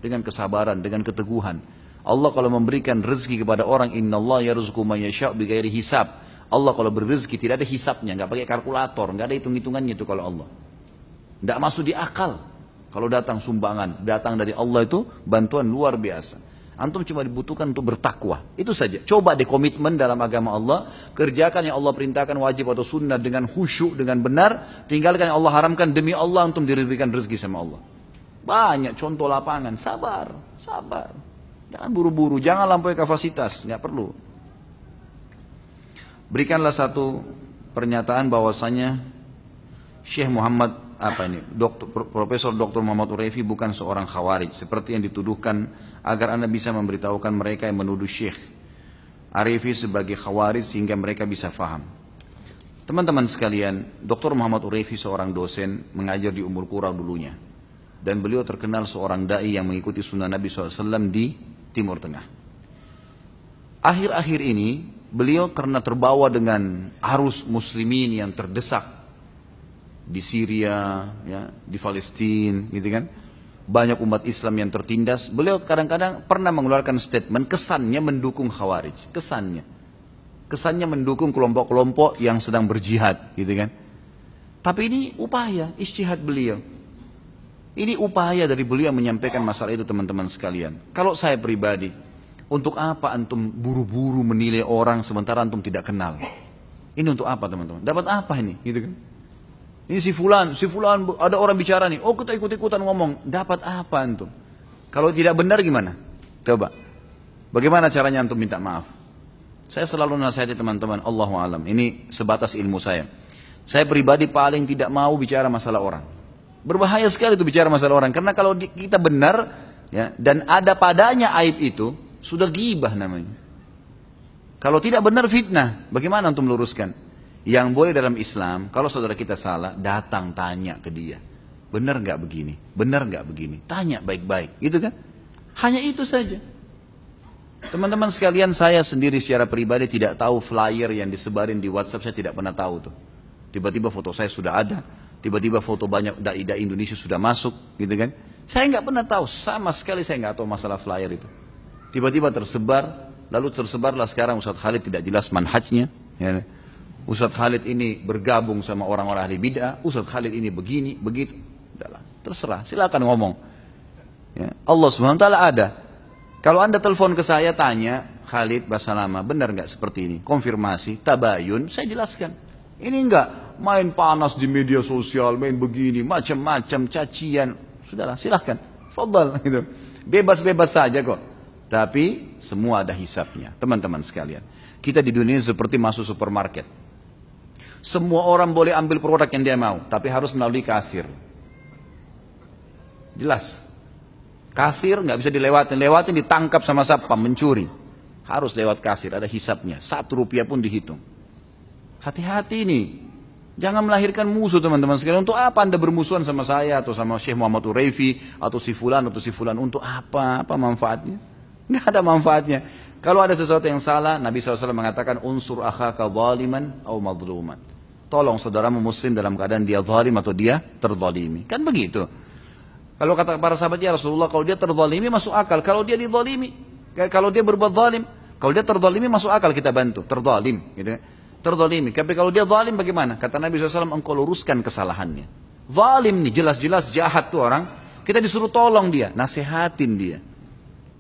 Dengan kesabaran, dengan keteguhan. Allah kalau memberikan rezeki kepada orang, Inna Allah yarzuqu man yasha' bighairi hisab. Allah kalau berrezeki tidak ada hisabnya, nggak pakai kalkulator, nggak ada hitung-hitungannya itu kalau Allah. Nggak masuk di akal. Kalau datang sumbangan, datang dari Allah itu bantuan luar biasa. Antum cuma dibutuhkan untuk bertakwa. Itu saja. Coba deh komitmen dalam agama Allah. Kerjakan yang Allah perintahkan wajib atau sunnah dengan khusyuk, dengan benar. Tinggalkan yang Allah haramkan demi Allah untuk diberikan rezeki sama Allah. Banyak contoh lapangan. Sabar. Jangan buru-buru. Jangan lampaui kapasitas. Nggak perlu. Berikanlah satu pernyataan bahwasanya Syekh Muhammad Profesor Dr. Muhammad Uraifi bukan seorang khawarij seperti yang dituduhkan, agar Anda bisa memberitahukan mereka yang menuduh Syekh Arifi sebagai khawarij sehingga mereka bisa faham. Teman-teman sekalian, Dr. Muhammad Uraifi seorang dosen mengajar di Ummul Qura dulunya, dan beliau terkenal seorang dai yang mengikuti sunnah Nabi SAW di Timur Tengah. Akhir-akhir ini beliau karena terbawa dengan arus muslimin yang terdesak di Syria, ya, di Palestina, gitu kan. Banyak umat Islam yang tertindas. Beliau kadang-kadang pernah mengeluarkan statement, kesannya mendukung khawarij, kesannya mendukung kelompok-kelompok yang sedang berjihad, gitu kan. Tapi ini upaya, ijtihad beliau. Ini upaya dari beliau menyampaikan masalah itu teman-teman sekalian. Kalau saya pribadi, untuk apa antum buru-buru menilai orang sementara antum tidak kenal? Ini untuk apa teman-teman? Dapat apa ini, gitu kan? Ini si fulan, ada orang bicara nih, oh kita ikut-ikutan ngomong, dapat apa antum? Kalau tidak benar gimana? Coba, bagaimana caranya antum minta maaf? Saya selalu nasihati teman-teman, Allahu alam, ini sebatas ilmu saya. Saya pribadi paling tidak mau bicara masalah orang. Berbahaya sekali itu bicara masalah orang, karena kalau kita benar, ya, dan ada padanya aib itu, sudah ghibah namanya. Kalau tidak benar fitnah, bagaimana antum luruskan? Yang boleh dalam Islam, kalau saudara kita salah, datang tanya ke dia. Benar nggak begini? Benar nggak begini? Tanya baik-baik, gitu kan? Hanya itu saja. Teman-teman sekalian, saya sendiri secara pribadi tidak tahu flyer yang disebarin di WhatsApp, saya tidak pernah tahu tuh. Tiba-tiba foto saya sudah ada, tiba-tiba foto banyak dai-dai Indonesia sudah masuk, gitu kan? Saya nggak pernah tahu, sama sekali saya nggak tahu masalah flyer itu. Tiba-tiba tersebar, lalu tersebarlah sekarang Ustadz Khalid tidak jelas manhajnya, ya. Ustadz Khalid ini bergabung sama orang-orang ahli bid'ah, Ustadz Khalid ini begini, begitu. Udahlah, terserah, silakan ngomong. Ya, Allah Subhanahu wa taala ada. Kalau Anda telepon ke saya tanya, Khalid Basalama, benar nggak seperti ini? Konfirmasi, tabayun, saya jelaskan. Ini enggak main panas di media sosial, main begini, macam-macam cacian. Sudahlah, silahkan. Fadal gitu. Bebas-bebas saja kok. Tapi semua ada hisapnya, teman-teman sekalian. Kita di dunia seperti masuk supermarket. Semua orang boleh ambil produk yang dia mau, tapi harus melalui kasir. Jelas. Kasir nggak bisa dilewatin ditangkap sama satpam mencuri. Harus lewat kasir, ada hisapnya. 1 rupiah pun dihitung. Hati-hati nih. Jangan melahirkan musuh teman-teman sekalian. Untuk apa Anda bermusuhan sama saya atau sama Syekh Muhammad Uraifi atau si fulan atau si fulan? Untuk apa? Apa manfaatnya? Nggak ada manfaatnya. Kalau ada sesuatu yang salah, Nabi SAW mengatakan unsur akhaka zaliman atau mazluman. Tolong saudaramu muslim dalam keadaan dia zalim atau dia terzalimi. Kan begitu. Kalau kata para sahabat, ya Rasulullah, kalau dia terzalimi masuk akal. Kalau dia dizalimi, kalau dia berbuat zalim, kalau dia terzalimi masuk akal kita bantu. Terzalim, gitu kan? Terzalimi. Tapi kalau dia zalim bagaimana? Kata Nabi SAW, engkau luruskan kesalahannya. Zalim nih, jelas-jelas jahat tuh orang. Kita disuruh tolong dia, nasihatin dia.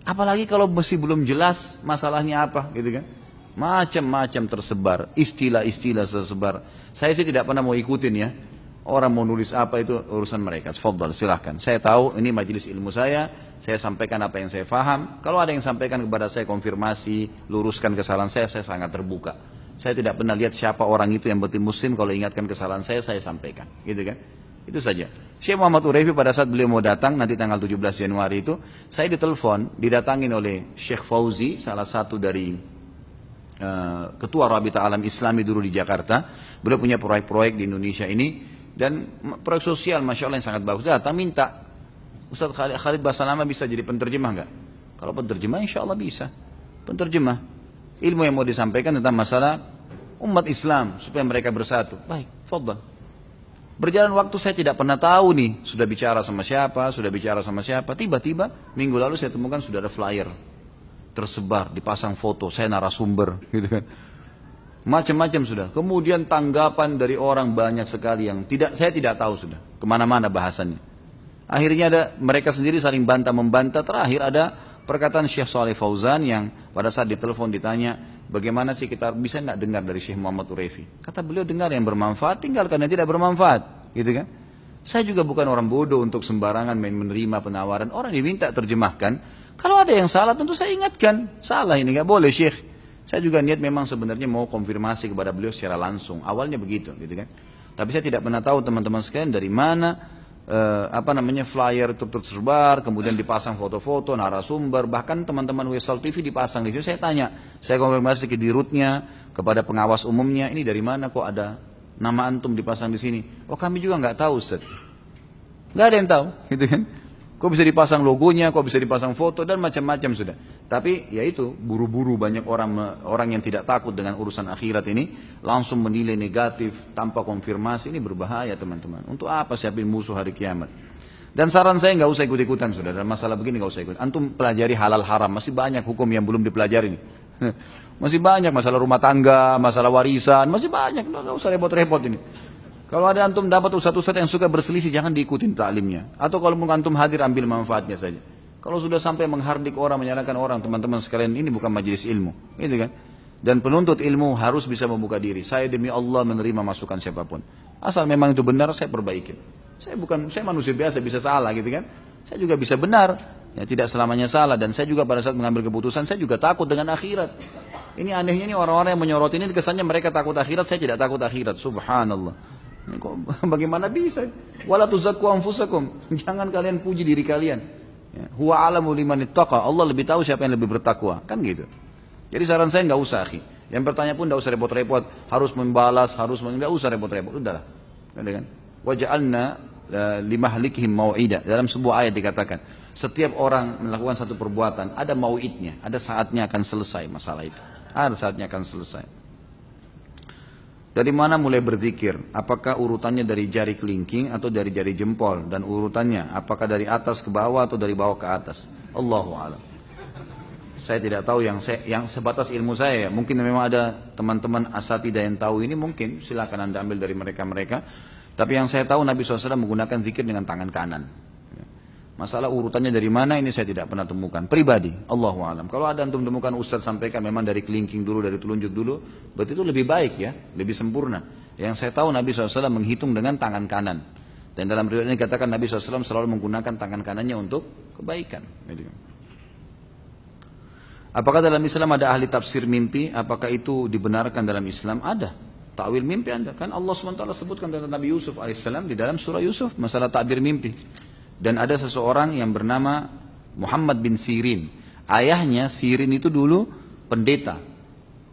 Apalagi kalau masih belum jelas masalahnya apa, gitu kan? Macam-macam tersebar, istilah-istilah tersebar. Saya sih tidak pernah mau ikutin ya. Orang mau nulis apa itu urusan mereka. Fadhal, silahkan. Saya tahu ini majelis ilmu saya sampaikan apa yang saya faham. Kalau ada yang sampaikan kepada saya konfirmasi, luruskan kesalahan saya sangat terbuka. Saya tidak pernah lihat siapa orang itu yang betul muslim, kalau ingatkan kesalahan saya sampaikan. Gitu kan? Itu saja. Syekh Muhammad Uraifi pada saat beliau mau datang, nanti tanggal 17 Januari itu, saya ditelepon, didatangin oleh Syekh Fauzi, salah satu dari Ketua Rabita Alam Islami dulu di Jakarta. Beliau punya proyek-proyek di Indonesia ini, dan proyek sosial Masya Allah yang sangat bagus. Datang minta, Ustaz Khalid Basalama bisa jadi penterjemah nggak? Kalau penterjemah insya Allah bisa. Penterjemah. Ilmu yang mau disampaikan tentang masalah umat Islam, supaya mereka bersatu. Baik, fadhal. Berjalan waktu saya tidak pernah tahu nih, sudah bicara sama siapa, tiba-tiba minggu lalu saya temukan sudah ada flyer tersebar, dipasang foto, saya narasumber, gitu kan. Macam-macam sudah. Kemudian tanggapan dari orang banyak sekali yang saya tidak tahu sudah, kemana-mana bahasannya. Akhirnya ada mereka sendiri saling bantah-membantah, terakhir ada perkataan Syekh Saleh Fauzan yang pada saat ditelepon ditanya, bagaimana sih kita bisa nggak dengar dari Syekh Muhammad Uraifi? Kata beliau, dengar yang bermanfaat, tinggalkan yang tidak bermanfaat, gitu kan? Saya juga bukan orang bodoh untuk sembarangan menerima penawaran orang diminta terjemahkan. Kalau ada yang salah tentu saya ingatkan, salah ini nggak boleh Syekh. Saya juga niat memang sebenarnya mau konfirmasi kepada beliau secara langsung. Awalnya begitu, gitu kan? Tapi saya tidak pernah tahu teman-teman sekalian dari mana flyer itu tersebar, kemudian dipasang foto-foto, narasumber, bahkan teman-teman Wesal TV dipasang di situ. Saya tanya, saya konfirmasi ke dirutnya, kepada pengawas umumnya, ini dari mana kok ada nama antum dipasang di sini? Oh kami juga nggak tahu Ustaz. Nggak ada yang tahu, gitu kan? Kok bisa dipasang logonya, kok bisa dipasang foto dan macam-macam sudah. Tapi ya itu buru-buru banyak orang yang tidak takut dengan urusan akhirat ini langsung menilai negatif tanpa konfirmasi, ini berbahaya teman-teman. Untuk apa siapin musuh hari kiamat? Dan saran saya nggak usah ikut-ikutan sudah dalam masalah begini, nggak usah ikut. Antum pelajari halal haram, masih banyak hukum yang belum dipelajari nih. Masih banyak masalah rumah tangga, masalah warisan, masih banyak, nggak usah repot-repot ini. Kalau ada antum dapat ustadz-ustadz yang suka berselisih, jangan diikutin taklimnya. Atau kalau antum hadir, ambil manfaatnya saja. Kalau sudah sampai menghardik orang, menyalahkan orang, teman-teman sekalian, ini bukan majelis ilmu, gitu kan? Dan penuntut ilmu harus bisa membuka diri. Saya demi Allah menerima masukan siapapun. Asal memang itu benar, saya perbaikin. Saya manusia biasa, bisa salah, gitu kan? Saya juga bisa benar, ya tidak selamanya salah. Dan saya juga pada saat mengambil keputusan, saya juga takut dengan akhirat. Ini anehnya nih orang-orang yang menyorot ini, kesannya mereka takut akhirat, saya tidak takut akhirat. Subhanallah. Bagaimana bisa? Wala tuzakku anfusakum. Jangan kalian puji diri kalian. Ya. Huwa alamu liman ittaqa. Allah lebih tahu siapa yang lebih bertakwa. Kan gitu. Jadi saran saya nggak usah, akhi. Yang bertanya pun nggak usah repot-repot. Harus membalas, nggak usah repot-repot. Udahlah. Kan? Waja'alna limahlikihim mau'ida. Dalam sebuah ayat dikatakan, setiap orang melakukan satu perbuatan ada mau'idnya, ada saatnya akan selesai masalah itu. Ada saatnya akan selesai. Dari mana mulai berzikir? Apakah urutannya dari jari kelingking atau dari jari jempol? Dan urutannya apakah dari atas ke bawah atau dari bawah ke atas? Allahu a'lam. Saya tidak tahu, yang sebatas ilmu saya. Mungkin memang ada teman-teman asatidah yang tahu ini, mungkin silakan Anda ambil dari mereka-mereka. Tapi yang saya tahu Nabi SAW menggunakan zikir dengan tangan kanan. Masalah urutannya dari mana ini saya tidak pernah temukan. Pribadi, Allahu a'lam. Kalau ada antum temukan Ustaz sampaikan memang dari kelingking dulu, dari telunjuk dulu, berarti itu lebih baik ya, lebih sempurna. Yang saya tahu Nabi SAW menghitung dengan tangan kanan. Dan dalam riwayat ini katakan Nabi SAW selalu menggunakan tangan kanannya untuk kebaikan. Apakah dalam Islam ada ahli tafsir mimpi? Apakah itu dibenarkan dalam Islam? Ada. Takwil mimpi Anda. Kan Allah SWT sebutkan tentang Nabi Yusuf AS di dalam surah Yusuf, masalah takbir mimpi. Dan ada seseorang yang bernama Muhammad bin Sirin. Ayahnya Sirin itu dulu pendeta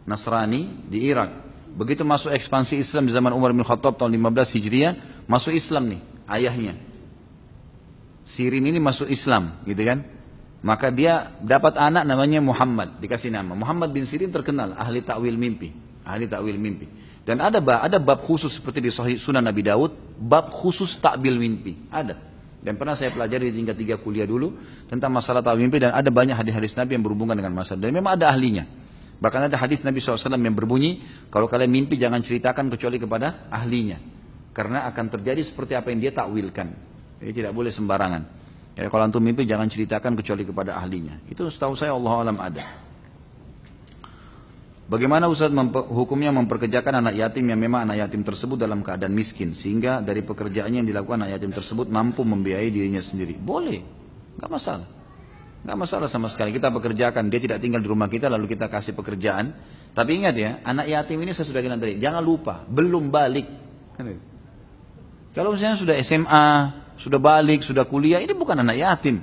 Nasrani di Irak. Begitu masuk ekspansi Islam di zaman Umar bin Khattab tahun 15 Hijriah, masuk Islam nih ayahnya. Sirin ini masuk Islam, gitu kan? Maka dia dapat anak namanya Muhammad, dikasih nama. Muhammad bin Sirin terkenal ahli takwil mimpi, ahli takwil mimpi. Dan ada bab khusus seperti di Sahih Sunan Nabi Daud, bab khusus takbil mimpi, ada. Dan pernah saya pelajari di tingkat 3 kuliah dulu tentang masalah takwil mimpi, dan ada banyak hadis-hadis Nabi yang berhubungan dengan masalah. Dan memang ada ahlinya. Bahkan ada hadis Nabi SAW yang berbunyi, kalau kalian mimpi jangan ceritakan kecuali kepada ahlinya. Karena akan terjadi seperti apa yang dia takwilkan. Jadi tidak boleh sembarangan. Ya, kalau antum mimpi jangan ceritakan kecuali kepada ahlinya. Itu setahu saya Allah alam ada. Bagaimana Ustaz hukumnya memperkerjakan anak yatim yang memang anak yatim tersebut dalam keadaan miskin, sehingga dari pekerjaannya yang dilakukan anak yatim tersebut mampu membiayai dirinya sendiri? Boleh, nggak masalah. Nggak masalah sama sekali. Kita pekerjakan, dia tidak tinggal di rumah kita lalu kita kasih pekerjaan, Tapi ingat ya, anak yatim ini saya sudah bilang tadi, jangan lupa, belum balik. Kalau misalnya sudah SMA, sudah balik, sudah kuliah, ini bukan anak yatim.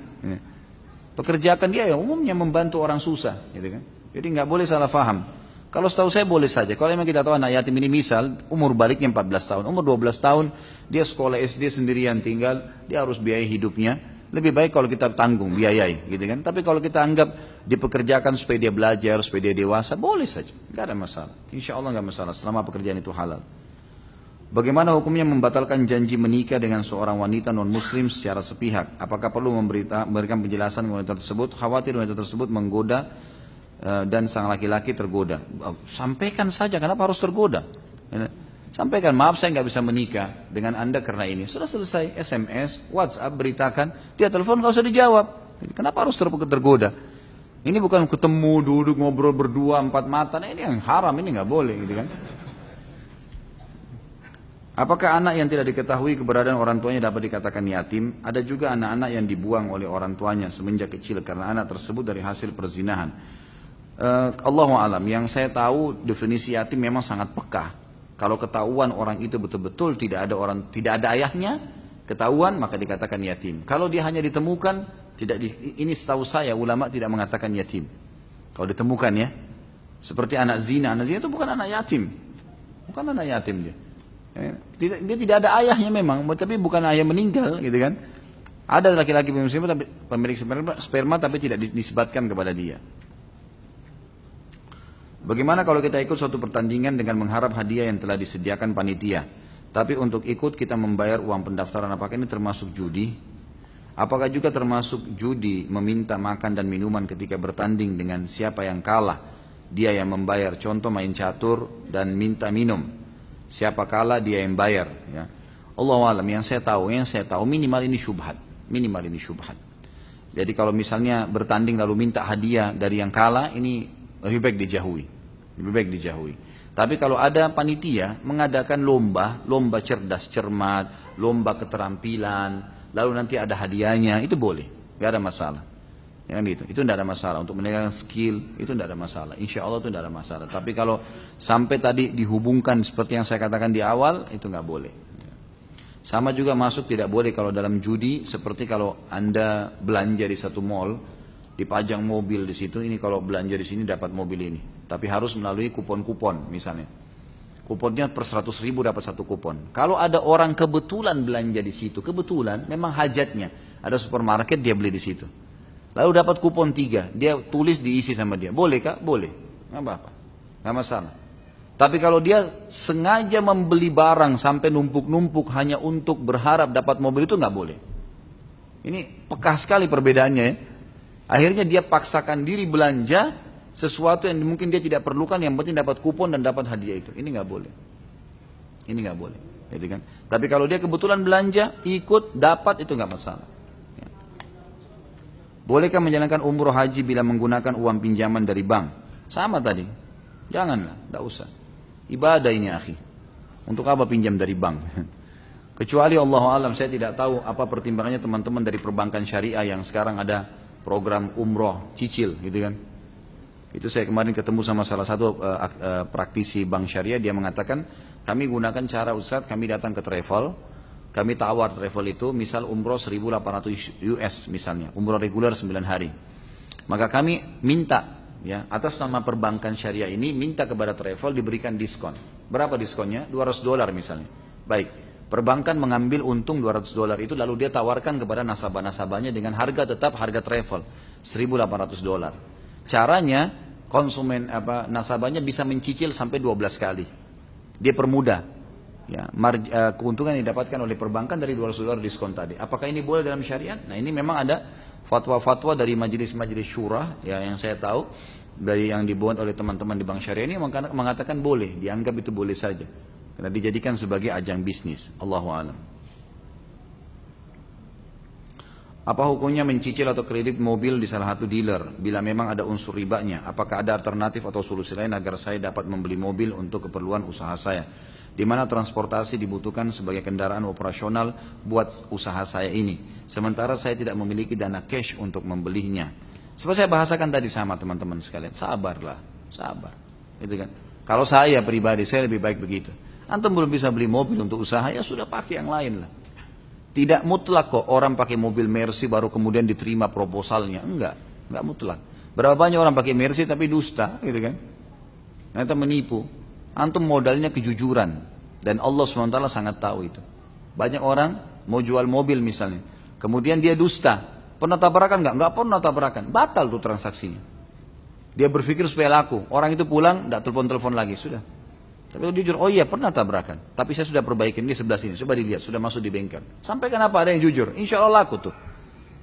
Pekerjaan dia yang umumnya membantu orang susah, gitu kan. Jadi nggak boleh salah faham. Kalau setahu saya boleh saja. Kalau memang kita tahu anak yatim ini misal umur baliknya 14 tahun, umur 12 tahun dia sekolah SD sendirian tinggal, dia harus biayai hidupnya. Lebih baik kalau kita tanggung, biayai, gitu kan. Tapi kalau kita anggap dipekerjakan supaya dia belajar, supaya dia dewasa, boleh saja, nggak ada masalah. Insya Allah nggak masalah selama pekerjaan itu halal. Bagaimana hukumnya membatalkan janji menikah dengan seorang wanita non-muslim secara sepihak? Apakah perlu memberikan penjelasan wanita tersebut? Khawatir wanita tersebut menggoda dan sang laki-laki tergoda. Sampaikan saja, kenapa harus tergoda? Sampaikan, maaf saya nggak bisa menikah dengan anda karena ini. Sudah selesai, SMS, WhatsApp, beritakan. Dia telepon nggak usah dijawab. Kenapa harus tergoda? Ini bukan ketemu, duduk, ngobrol berdua, empat mata. Nah, ini yang haram, ini nggak boleh, gitu kan? Apakah anak yang tidak diketahui keberadaan orang tuanya dapat dikatakan yatim? Ada juga anak-anak yang dibuang oleh orang tuanya semenjak kecil karena anak tersebut dari hasil perzinahan. Allahu alam, yang saya tahu definisi yatim memang sangat peka. Kalau ketahuan orang itu betul-betul tidak ada ayahnya, ketahuan maka dikatakan yatim. Kalau dia hanya ditemukan, ini setahu saya ulama tidak mengatakan yatim. Kalau ditemukan ya, seperti anak zina itu bukan anak yatim, bukan anak yatim dia. Dia tidak ada ayahnya memang, tapi bukan ayah meninggal, gitu kan? Ada laki-laki pemilik sperma tapi tidak disebutkan kepada dia. Bagaimana kalau kita ikut suatu pertandingan dengan mengharap hadiah yang telah disediakan panitia, tapi untuk ikut kita membayar uang pendaftaran, apakah ini termasuk judi? Apakah juga termasuk judi meminta makan dan minuman ketika bertanding dengan siapa yang kalah? Dia yang membayar, contoh main catur dan minta minum. Siapa kalah dia yang bayar. Ya. Allahu a'lam, yang saya tahu minimal ini syubhat. Jadi kalau misalnya bertanding lalu minta hadiah dari yang kalah, ini lebih baik dijauhi. Tapi kalau ada panitia mengadakan lomba cerdas cermat, lomba keterampilan, lalu nanti ada hadiahnya, itu boleh, nggak ada masalah. Ya, itu tidak ada masalah. Untuk meningkatkan skill itu tidak ada masalah. Insya Allah itu tidak ada masalah. Tapi kalau sampai tadi dihubungkan seperti yang saya katakan di awal, itu nggak boleh. Sama juga masuk tidak boleh kalau dalam judi, seperti kalau anda belanja di satu mall, dipajang mobil di situ, ini kalau belanja di sini dapat mobil ini. Tapi harus melalui kupon-kupon misalnya. Kuponnya per 100.000 dapat satu kupon. Kalau ada orang kebetulan belanja di situ, kebetulan memang hajatnya, ada supermarket dia beli di situ. Lalu dapat kupon 3, dia tulis diisi sama dia. Boleh kah? Boleh. Nggak apa-apa. Nggak masalah. Tapi kalau dia sengaja membeli barang sampai numpuk-numpuk hanya untuk berharap dapat mobil, itu nggak boleh. Ini peka sekali perbedaannya ya. Akhirnya dia paksakan diri belanja sesuatu yang mungkin dia tidak perlukan, yang penting dapat kupon dan dapat hadiah itu. Ini nggak boleh. Ini nggak boleh. Gitu kan? Tapi kalau dia kebetulan belanja, ikut, dapat, itu nggak masalah. Ya. Bolehkah menjalankan umroh haji bila menggunakan uang pinjaman dari bank? Sama tadi. Janganlah, tidak usah. Ibadah ini akhi. Untuk apa pinjam dari bank? Kecuali Allah alam, saya tidak tahu apa pertimbangannya teman-teman dari perbankan syariah yang sekarang ada program umroh cicil, gitu kan? Itu saya kemarin ketemu sama salah satu praktisi bank syariah, dia mengatakan kami gunakan cara Ustadz, kami datang ke travel, kami tawar travel itu, misal umroh 1.800 US misalnya, umroh reguler 9 hari. Maka kami minta, ya, atas nama perbankan syariah ini, minta kepada travel diberikan diskon. Berapa diskonnya? $200 misalnya. Baik, perbankan mengambil untung $200 itu, lalu dia tawarkan kepada nasabah-nasabahnya dengan harga tetap harga travel $1.800. Caranya konsumen nasabahnya bisa mencicil sampai 12 kali. Dia permudah. Ya, keuntungan yang didapatkan oleh perbankan dari $200 diskon tadi. Apakah ini boleh dalam syariat? Nah, ini memang ada fatwa-fatwa dari majelis-majelis syura ya, yang saya tahu dari yang dibuat oleh teman-teman di bank syariah ini mengatakan boleh, dianggap itu boleh saja. Karena dijadikan sebagai ajang bisnis. Allahu a'lam. Apa hukumnya mencicil atau kredit mobil di salah satu dealer bila memang ada unsur ribanya? Apakah ada alternatif atau solusi lain agar saya dapat membeli mobil untuk keperluan usaha saya? Di mana transportasi dibutuhkan sebagai kendaraan operasional buat usaha saya ini. Sementara saya tidak memiliki dana cash untuk membelinya. Seperti saya bahasakan tadi sama teman-teman sekalian, sabarlah, sabar. gitu kan. Kalau saya pribadi, saya lebih baik begitu. Antum belum bisa beli mobil untuk usaha, ya sudah pakai yang lain lah. Tidak mutlak kok orang pakai mobil Mercy baru kemudian diterima proposalnya. Enggak mutlak. Berapa banyak orang pakai Mercy tapi dusta, gitu kan. Ternyata menipu. Antum modalnya kejujuran. Dan Allah SWT sangat tahu itu. Banyak orang mau jual mobil misalnya. Kemudian dia dusta. Pernah tabrakan enggak? Enggak pernah tabrakan. Batal tuh transaksinya. Dia berpikir supaya laku. Orang itu pulang, enggak telepon-telepon lagi. Sudah. Tapi dia jujur, oh iya pernah tabrakan. Tapi saya sudah perbaikin di sebelah sini. Coba dilihat, sudah masuk di bengkel. Sampai kenapa ada yang jujur? Insya Allah laku tuh.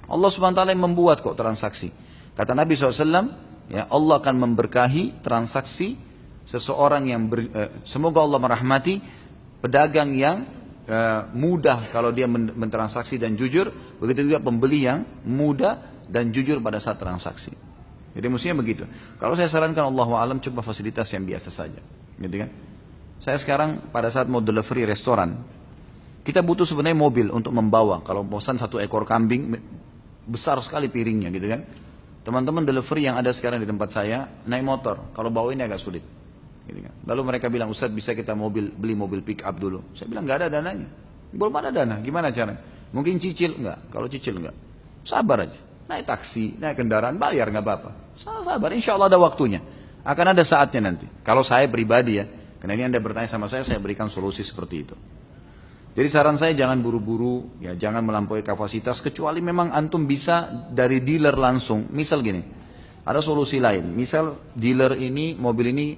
Allah SWT yang membuat kok transaksi. Kata Nabi SAW, ya, Allah akan memberkahi transaksi seseorang yang semoga Allah merahmati pedagang yang mudah kalau dia mentransaksi dan jujur. Begitu juga pembeli yang mudah dan jujur pada saat transaksi. Jadi mestinya begitu. Kalau saya sarankan Allahu a'lam, coba fasilitas yang biasa saja, gitu kan? Saya sekarang pada saat mau delivery restoran, kita butuh sebenarnya mobil untuk membawa. Kalau pesan 1 ekor kambing, besar sekali piringnya, gitu kan? Teman-teman delivery yang ada sekarang di tempat saya naik motor. Kalau bawa ini agak sulit, gitu kan? Lalu mereka bilang, Ustaz bisa kita beli mobil pick up dulu? Saya bilang nggak ada dananya. Belum ada dana. Gimana caranya? Mungkin cicil enggak? Kalau cicil enggak, sabar aja. Naik taksi, naik kendaraan, bayar nggak apa-apa. Sabar, insya Allah ada waktunya. Akan ada saatnya nanti. Kalau saya pribadi ya, karena ini Anda bertanya sama saya berikan solusi seperti itu. Jadi saran saya jangan buru-buru, ya jangan melampaui kapasitas, kecuali memang antum bisa dari dealer langsung. Misal gini, ada solusi lain. Misal dealer ini, mobil ini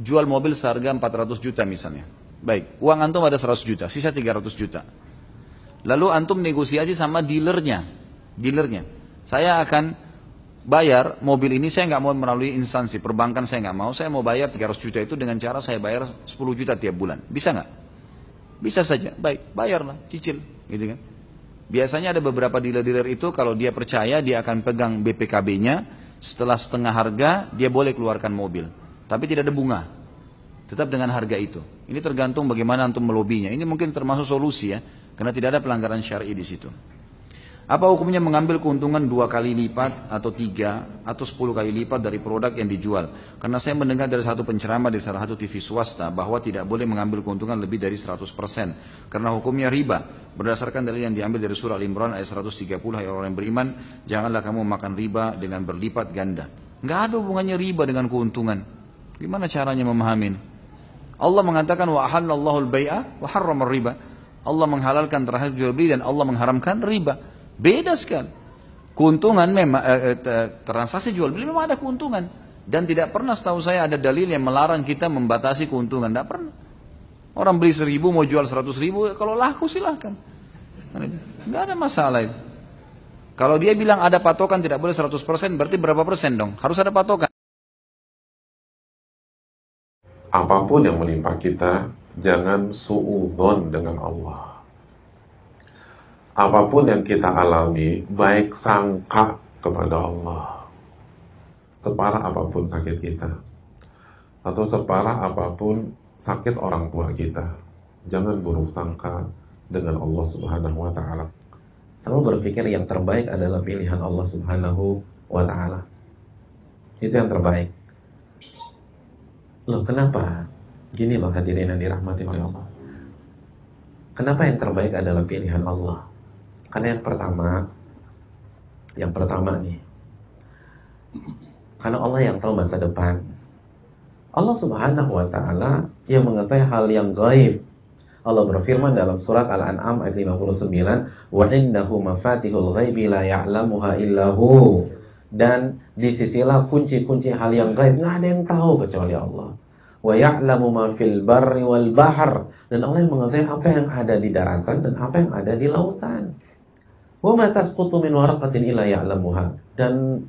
jual mobil seharga 400 juta misalnya. Baik, uang antum ada 100 juta, sisa 300 juta. Lalu antum negosiasi sama dealernya. Saya akan bayar mobil ini, saya nggak mau melalui instansi perbankan, saya nggak mau. Saya mau bayar 300 juta itu dengan cara saya bayar 10 juta tiap bulan. Bisa nggak? Bisa saja. Baik, bayarlah, cicil, gitu kan. Biasanya ada beberapa dealer-dealer itu kalau dia percaya dia akan pegang BPKB-nya, setelah setengah harga dia boleh keluarkan mobil, tapi tidak ada bunga, tetap dengan harga itu. Ini tergantung bagaimana antum melobinya. Ini mungkin termasuk solusi ya, karena tidak ada pelanggaran syar'i di situ. Apa hukumnya mengambil keuntungan 2 kali lipat atau 3 atau 10 kali lipat dari produk yang dijual? Karena saya mendengar dari satu penceramah di salah satu TV swasta bahwa tidak boleh mengambil keuntungan lebih dari 100% karena hukumnya riba. Berdasarkan dalil yang diambil dari surah Al-Imran ayat 130, hai orang yang beriman, janganlah kamu makan riba dengan berlipat ganda. Nggak ada hubungannya riba dengan keuntungan. Gimana caranya memahami? Allah mengatakan wa ahallallahu al-bai'a wa harrama riba. Allah menghalalkan terhadap jual beli dan Allah mengharamkan riba. Beda sekali. Keuntungan memang transaksi jual beli memang ada keuntungan, dan tidak pernah setahu saya ada dalil yang melarang kita membatasi keuntungan. Tidak pernah. Orang beli 1.000 mau jual 100.000, kalau laku silahkan. Nggak ada masalah itu. Kalau dia bilang ada patokan tidak boleh 100%, berarti berapa persen dong? Harus ada patokan. Apapun yang menimpa kita, jangan suudzon dengan Allah. Apapun yang kita alami, baik sangka kepada Allah. Separah apapun sakit kita, atau separah apapun sakit orang tua kita, jangan buruk sangka dengan Allah Subhanahu wa Ta'ala. Selalu berpikir yang terbaik adalah pilihan Allah Subhanahu wa Ta'ala. Itu yang terbaik. Loh, kenapa? Gini loh hadirin yang dirahmati oleh Allah. Kenapa yang terbaik adalah pilihan Allah? Karena yang pertama nih, karena Allah yang tahu masa depan. Allah Subhanahu wa Ta'ala yang mengetahui hal yang gaib. Allah berfirman dalam surat Al-An'am ayat 59, wa indahu mafatihul ghaibi la ya'lamuha illahu. Dan di sisilah kunci-kunci hal yang gaib, nggak ada yang tahu kecuali Allah. Wa ya'lamu ma fil barri wal bahr. Dan Allah yang mengetahui apa yang ada di daratan dan apa yang ada di lautan. Wa ma tasqutu min waraqatin illa ya'lamuha. Dan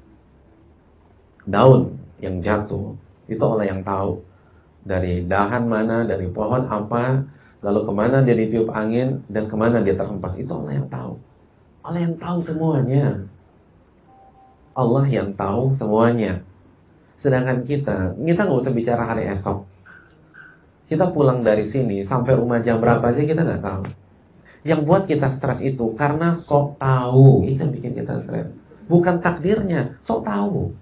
daun yang jatuh itu Allah yang tahu. Dari dahan mana, dari pohon apa, lalu kemana dia ditiup angin dan kemana dia terhempas, itu Allah yang tahu. Allah yang tahu semuanya. Allah yang tahu semuanya. Sedangkan kita nggak usah bicara hari esok. Kita pulang dari sini sampai rumah jam berapa aja kita nggak tahu. Yang buat kita stres itu karena sok tahu. Itu yang bikin kita stres. Bukan takdirnya, sok tahu.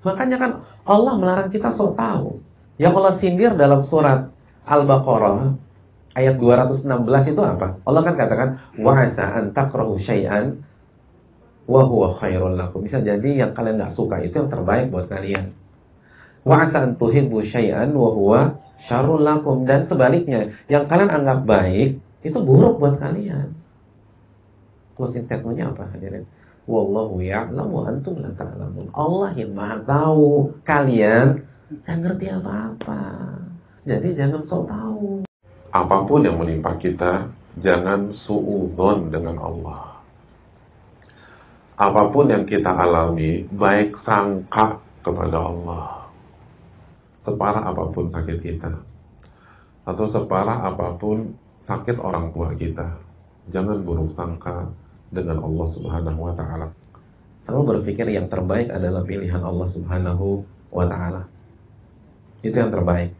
Makanya kan Allah melarang kita sok tahu. Yang Allah sindir dalam surat Al-Baqarah ayat 216 itu apa? Allah kan katakan wa asa an takrahu syai'an wa huwa khairul lakum. Bisa jadi yang kalian enggak suka itu yang terbaik buat kalian. Wa asa an tuhibbu syai'an wa huwa syarrul lakum, dan sebaliknya, yang kalian anggap baik itu buruk buat kalian. Closing statement-nya apa hadirin? Wallahu ya'lamu wa antum la ta'lamun. Allah yang Maha tahu, kalian enggak ngerti apa-apa. Jadi jangan sok tahu. Apapun yang menimpa kita, jangan suudzon dengan Allah. Apapun yang kita alami, baik sangka kepada Allah. Separah apapun sakit kita, atau separah apapun sakit orang tua kita, jangan buruk sangka dengan Allah Subhanahu wa Ta'ala. Selalu berpikir yang terbaik adalah pilihan Allah Subhanahu wa Ta'ala. Itu yang terbaik.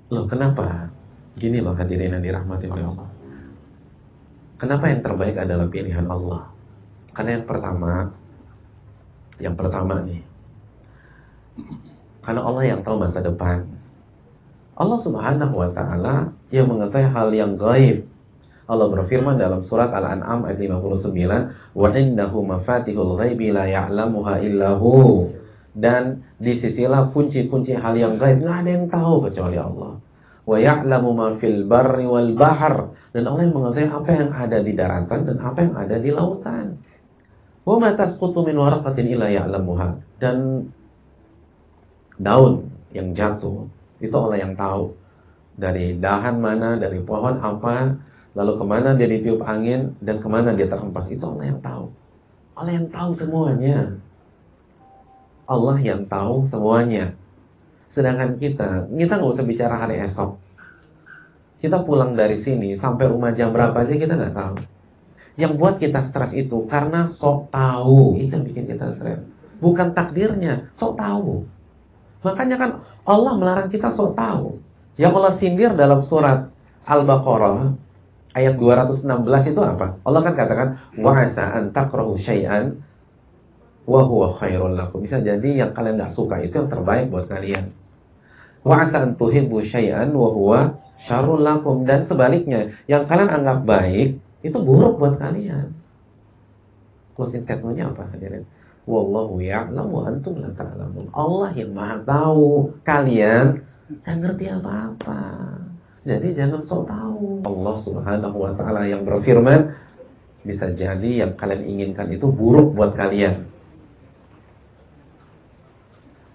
Loh, kenapa? Gini loh hadirin yang dirahmati oleh Allah. Kenapa yang terbaik adalah pilihan Allah? Karena yang pertama nih, karena Allah yang tahu masa depan. Allah Subhanahu wa Ta'ala yang mengetahui hal yang gaib. Allah berfirman dalam surat Al-An'am ayat 59, wa indahu mafatihul ghaibi la ya'lamuha illahu. Dan di sisilah kunci-kunci hal yang gaib, nggak ada yang tahu kecuali Allah. Wa ya'lamu ma fil barri wal bahr. Dan Allah yang mengetahui apa yang ada di daratan dan apa yang ada di lautan. Wa ma tasqutu min waraqatin illa ya'lamuha. Dan daun yang jatuh itu Allah yang tahu, dari dahan mana, dari pohon apa, lalu kemana dia ditiup angin dan kemana dia terhempas, itu Allah yang tahu. Allah yang tahu semuanya. Allah yang tahu semuanya. Sedangkan kita nggak usah bicara hari esok. Kita pulang dari sini sampai rumah jam berapa aja kita nggak tahu. Yang buat kita stres itu karena sok tahu. Itu yang bikin kita stres. Bukan takdirnya, sok tahu. Makanya kan Allah melarang kita sok tahu. Yang Allah sindir dalam surat Al-Baqarah ayat 216 itu apa? Allah kan katakan wa asa an takrahu syai'an wa huwa khairul lakum. Bisa jadi yang kalian enggak suka itu yang terbaik buat kalian. Wa asa an tuhibbu syai'an wa huwa syarrul lakum, dan sebaliknya, yang kalian anggap baik itu buruk buat kalian. Closing statement-nya apa hadirin? Wallahu ya'lamu wa antum la ta'lamun. Allah yang Maha tahu, kalian enggak ngerti apa-apa. Jadi jangan sok tahu. Allah Subhanahu wa Ta'ala yang berfirman, bisa jadi yang kalian inginkan itu buruk buat kalian.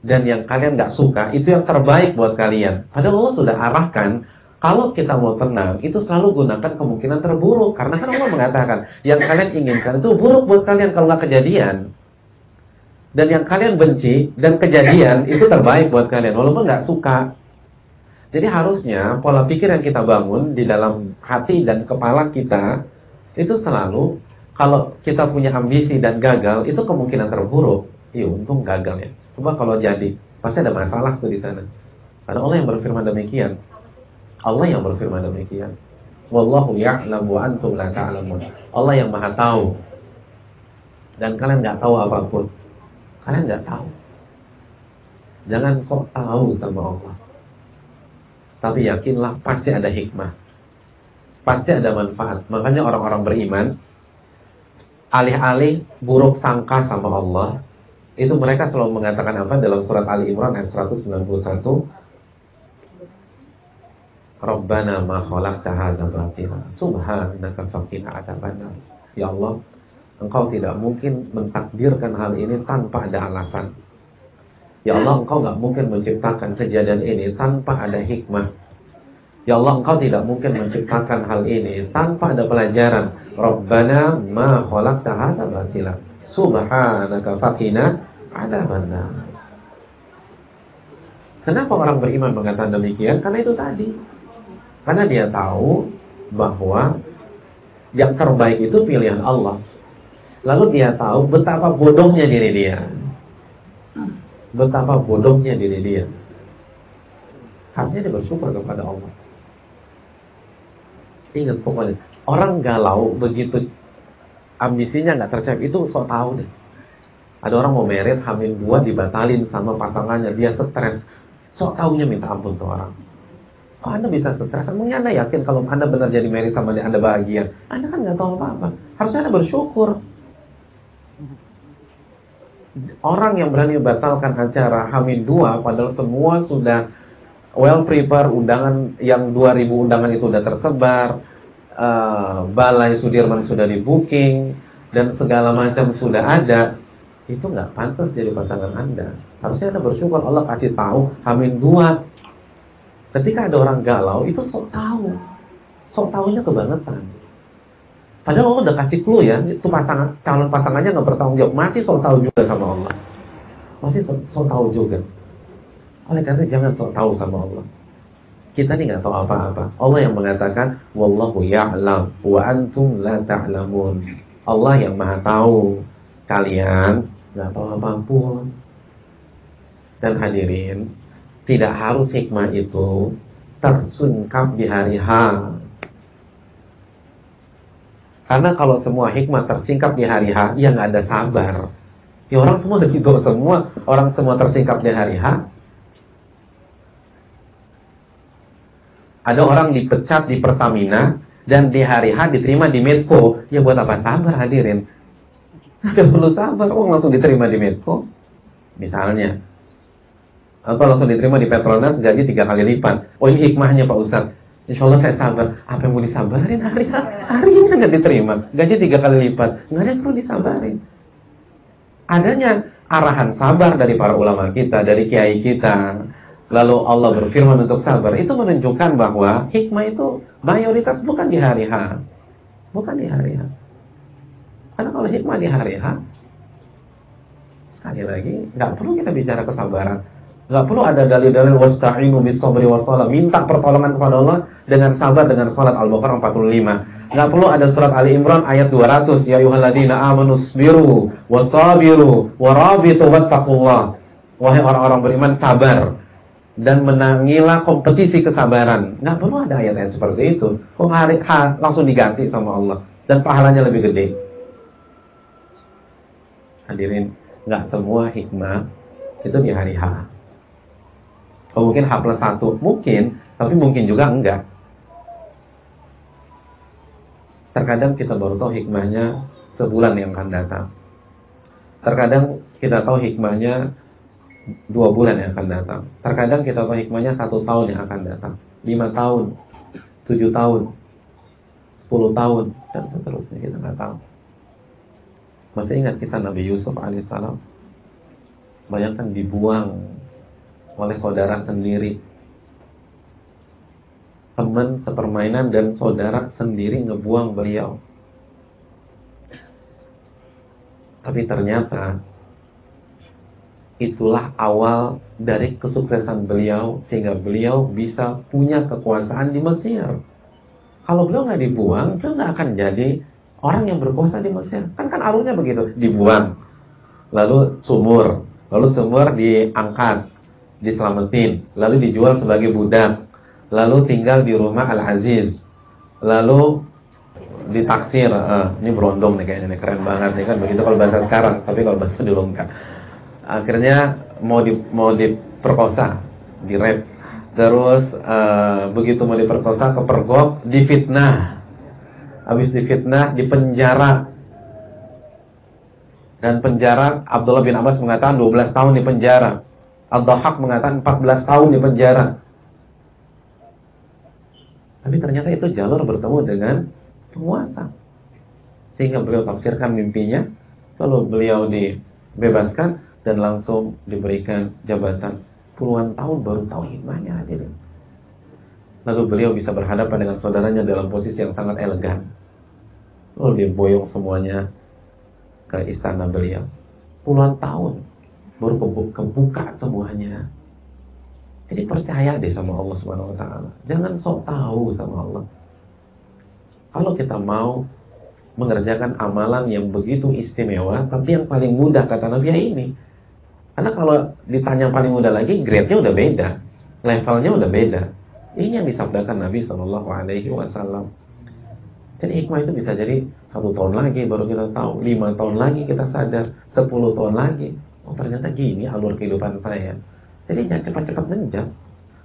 Dan yang kalian gak suka itu yang terbaik buat kalian. Padahal Allah sudah arahkan, kalau kita mau tenang, itu selalu gunakan kemungkinan terburuk. Karena kan Allah mengatakan, yang kalian inginkan itu buruk buat kalian kalau gak kejadian. Dan yang kalian benci dan kejadian itu terbaik buat kalian, walaupun gak suka. Jadi harusnya pola pikir yang kita bangun di dalam hati dan kepala kita itu selalu, kalau kita punya ambisi dan gagal, itu kemungkinan terburuk. Iya, untung gagal ya. Coba kalau jadi, pasti ada masalah tuh di sana. Karena Allah yang berfirman demikian. Allah yang berfirman demikian. Wallahu ya'lamu wa antum la ta'lamun. Allah yang Maha tahu. Dan kalian nggak tahu apapun. Kalian nggak tahu. Jangan sok tahu sama Allah. Tapi yakinlah pasti ada hikmah. Pasti ada manfaat. Makanya orang-orang beriman, alih-alih buruk sangka sama Allah, itu mereka selalu mengatakan apa? Dalam surat Ali Imran ayat 191, Rabbana ma khalaqta hadza batila subhanaka faqina adzabannar. Ya Allah, Engkau tidak mungkin mentakdirkan hal ini tanpa ada alasan. Ya Allah, Engkau gak mungkin menciptakan kejadian ini tanpa ada hikmah. Ya Allah, Engkau tidak mungkin menciptakan hal ini tanpa ada pelajaran. Rabbana ma khalaqta hadza batila subhanaka faqina adzabannar. Kenapa orang beriman mengatakan demikian? Karena itu tadi. Karena dia tahu bahwa yang terbaik itu pilihan Allah. Lalu dia tahu betapa bodohnya diri dia. Betapa bodohnya diri dia. Harusnya dia bersyukur kepada Allah. Ingat pokoknya, orang galau begitu ambisinya nggak tercapai, itu sok tahu deh. Ada orang mau merit, hamil 2 dibatalin sama pasangannya, dia stres. Sok taunya minta ampun tuh orang. Kok Anda bisa stres? Emangnya Anda yakin kalau Anda benar jadi merit sama dia, Anda bahagia? Anda kan nggak tahu apa-apa. Harusnya Anda bersyukur. Orang yang berani batalkan acara hamil 2, padahal semua sudah well prepare, undangan yang 2000 undangan itu sudah tersebar, balai Sudirman sudah di booking, dan segala macam sudah ada, itu nggak pantas jadi pasangan Anda. Harusnya Anda bersyukur Allah kasih tahu hamil 2. Ketika ada orang galau, itu sok tahu. Sok tahunya kebangetan. Padahal Allah udah kasih clue ya, itu calon pasangannya nggak bertanggung jawab, masih sok tahu juga sama Allah. Masih sok tahu juga. Oleh karena jangan sok tahu sama Allah. Kita nih nggak tahu apa-apa. Allah yang mengatakan, wallahu ya'lam wa antum la ta'lamun. Allah yang maha tahu, kalian nggak tahu apapun. Dan hadirin, tidak harus hikmah itu tersungkap di hari H. Karena kalau semua hikmah tersingkap di hari H, ya nggak ada sabar. Ya orang semua udah gitu semua, orang semua tersingkap di hari H. Ada orang dipecat di Pertamina dan di hari H diterima di Medco. Ya buat apa sabar hadirin? Nggak perlu sabar, langsung diterima di Medco. Misalnya, atau langsung diterima di Petronas, gaji 3 kali lipat. Oh ini hikmahnya Pak Ustadz. Insya Allah saya sabar. Apa yang mau disabarin hari ini nggak diterima, gaji 3 kali lipat. Nggak ada yang perlu disabarin. Adanya arahan sabar dari para ulama kita, dari kiai kita, lalu Allah berfirman untuk sabar, itu menunjukkan bahwa hikmah itu mayoritas bukan di hari H. Bukan di hari H. Karena kalau hikmah di hari H, sekali lagi nggak perlu kita bicara kesabaran. Nggak perlu ada dalil-dalil wasta'inu bis-sabri was-shalah, minta pertolongan kepada Allah dengan sabar dengan salat. Al-Baqarah 45. Nggak perlu ada surat Ali Imran ayat 200, ya ayyuhalladzina amanu sabiru wasabiru warabitu wattaqullah. Wahai orang-orang beriman, sabar dan menangilah kompetisi kesabaran. Nggak perlu ada ayat-ayat seperti itu. Kok hari H langsung diganti sama Allah dan pahalanya lebih gede. Hadirin, nggak semua hikmah itu di hari H. Oh, mungkin H+1, mungkin, tapi mungkin juga enggak. Terkadang kita baru tahu hikmahnya sebulan yang akan datang. Terkadang kita tahu hikmahnya 2 bulan yang akan datang. Terkadang kita tahu hikmahnya 1 tahun yang akan datang, 5 tahun, 7 tahun, 10 tahun, dan seterusnya, kita nggak tahu. Masih ingat kisah Nabi Yusuf alaihissalam? Bayangkan dibuang oleh saudara sendiri, teman sepermainan dan saudara sendiri ngebuang beliau. Tapi ternyata itulah awal dari kesuksesan beliau, sehingga beliau bisa punya kekuasaan di Mesir. Kalau beliau nggak dibuang, beliau nggak akan jadi orang yang berkuasa di Mesir. Kan alurnya begitu, dibuang, lalu sumur diangkat, diselamatin, lalu dijual sebagai budak, lalu tinggal di rumah Al-Aziz, lalu ditaksir. Ini berondong nih kayaknya, nih keren banget nih kan, begitu kalau bahasa sekarang, tapi kalau bahasa dulu enggak. Akhirnya mau diperkosa, direp, terus begitu mau diperkosa, kepergok, difitnah, habis difitnah dipenjara. Dan penjara, Abdullah bin Abbas mengatakan 12 tahun di penjara. Ad-Dhahhak mengatakan 14 tahun di penjara. Tapi ternyata itu jalur bertemu dengan penguasa. Sehingga beliau tafsirkan mimpinya, lalu beliau dibebaskan dan langsung diberikan jabatan. Puluhan tahun baru tahu hikmahnya hadirin. Lalu beliau bisa berhadapan dengan saudaranya dalam posisi yang sangat elegan. Lalu diboyong semuanya ke istana beliau. Puluhan tahun baru kebuka semuanya. Jadi percaya deh sama Allah Subhanahu wa taala. Jangan sok tahu sama Allah. Kalau kita mau mengerjakan amalan yang begitu istimewa, tapi yang paling mudah kata Nabi ini. Karena kalau ditanya paling mudah lagi, grade-nya udah beda, levelnya udah beda. Ini yang disabdakan Nabi SAW. Jadi hikmah itu bisa jadi 1 tahun lagi baru kita tahu, 5 tahun lagi kita sadar, 10 tahun lagi, oh ternyata gini alur kehidupan saya. Jadi jangan cepat-cepat menjam,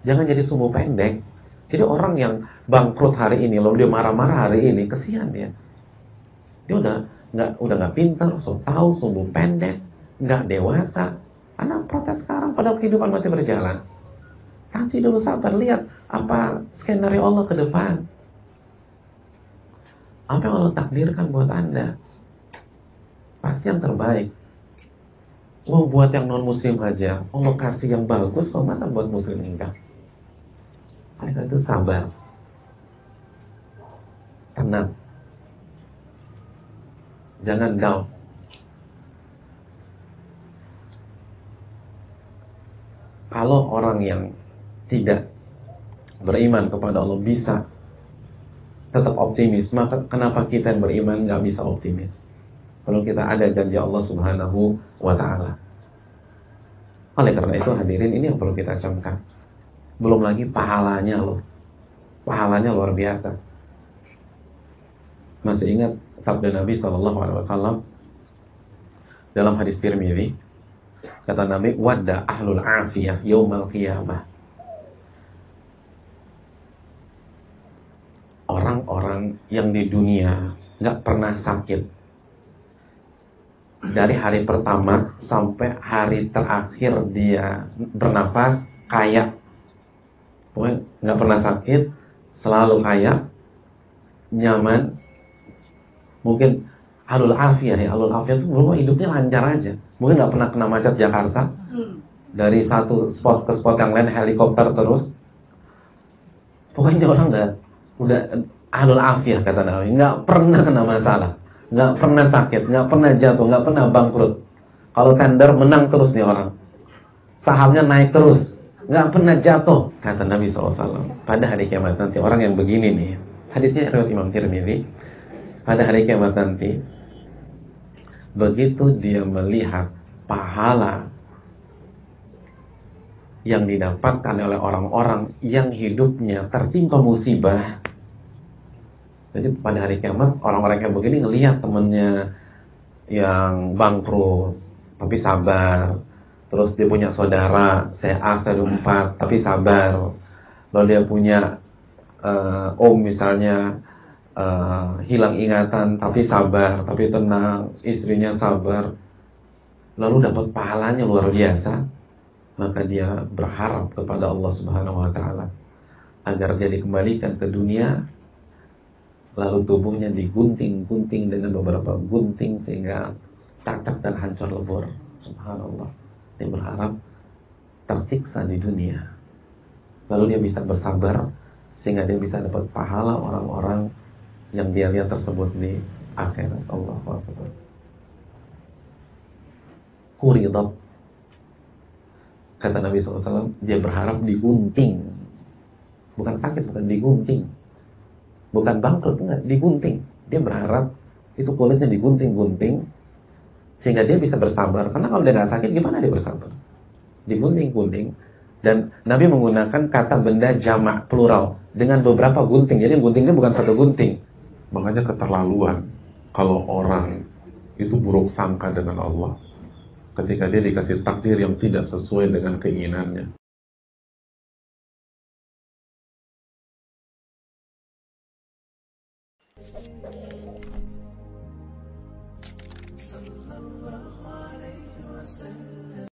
jangan jadi sumbu pendek. Jadi orang yang bangkrut hari ini, lalu dia marah-marah hari ini, kesian dia. Dia udah nggak pintar, so tahu, sumbu pendek, nggak dewasa. Anak protes sekarang, padahal kehidupan masih berjalan. Kasih dulu sabar, lihat apa skenario Allah ke depan. Apa yang Allah takdirkan buat Anda? Pasti yang terbaik. Mau buat yang non-muslim aja, Allah kasih yang bagus, kok masa buat muslim enggak? Oleh karena itu sabar. Tenang. Jangan down. Kalau orang yang tidak beriman kepada Allah bisa tetap optimis, maka kenapa kita yang beriman nggak bisa optimis? Kalau kita ada janji Allah Subhanahu wa Ta'ala. Oleh karena itu hadirin, ini yang perlu kita camkan. Belum lagi pahalanya loh. Pahalanya luar biasa. Masih ingat sabda Nabi SAW dalam hadis Tirmidzi, kata Nabi, wadda ahlul afiyah yaumal qiyamah. Orang-orang yang di dunia nggak pernah sakit dari hari pertama sampai hari terakhir dia bernafas, kaya. Pokoknya nggak pernah sakit, selalu kaya, nyaman. Mungkin alul afiyah ya, alul afiyah itu belum hidupnya lancar aja. Mungkin nggak pernah kena macet Jakarta, dari satu spot ke spot yang lain helikopter terus. Pokoknya orang udah alul afiyah kata Nabi, nggak pernah kena masalah, nggak pernah sakit, nggak pernah jatuh, nggak pernah bangkrut. Kalau tender menang terus nih orang, sahamnya naik terus, nggak pernah jatuh kata Nabi SAW. Pada hari kiamat nanti orang yang begini nih, hadisnya riwayat Imam Tirmidzi. Pada hari kiamat nanti, begitu dia melihat pahala yang didapatkan oleh orang-orang yang hidupnya tertimpa musibah. Jadi pada hari kiamat orang-orang yang begini ngelihat temennya yang bangkrut tapi sabar. Terus dia punya saudara C.A. C.4 tapi sabar. Lalu dia punya om misalnya hilang ingatan tapi sabar, tapi tenang, istrinya sabar, lalu dapat pahalanya luar biasa. Maka dia berharap kepada Allah Subhanahu wa Ta'ala agar dia dikembalikan ke dunia, lalu tubuhnya digunting-gunting dengan beberapa gunting sehingga cacat dan hancur lebur. Subhanallah. Dia berharap tersiksa di dunia, lalu dia bisa bersabar sehingga dia bisa dapat pahala orang-orang yang dia lihat tersebut di akhirat. Allahu Akbar. Quridat, kata Nabi SAW, dia berharap digunting. Bukan sakit, bukan digunting. Bukan bangkrut, enggak, digunting. Dia berharap itu kulitnya digunting-gunting sehingga dia bisa bersabar. Karena kalau dia nggak sakit, gimana dia bersabar? Digunting-gunting. Dan Nabi menggunakan kata benda jamak plural dengan beberapa gunting. Jadi guntingnya bukan satu gunting. Makanya keterlaluan kalau orang itu buruk sangka dengan Allah ketika dia dikasih takdir yang tidak sesuai dengan keinginannya.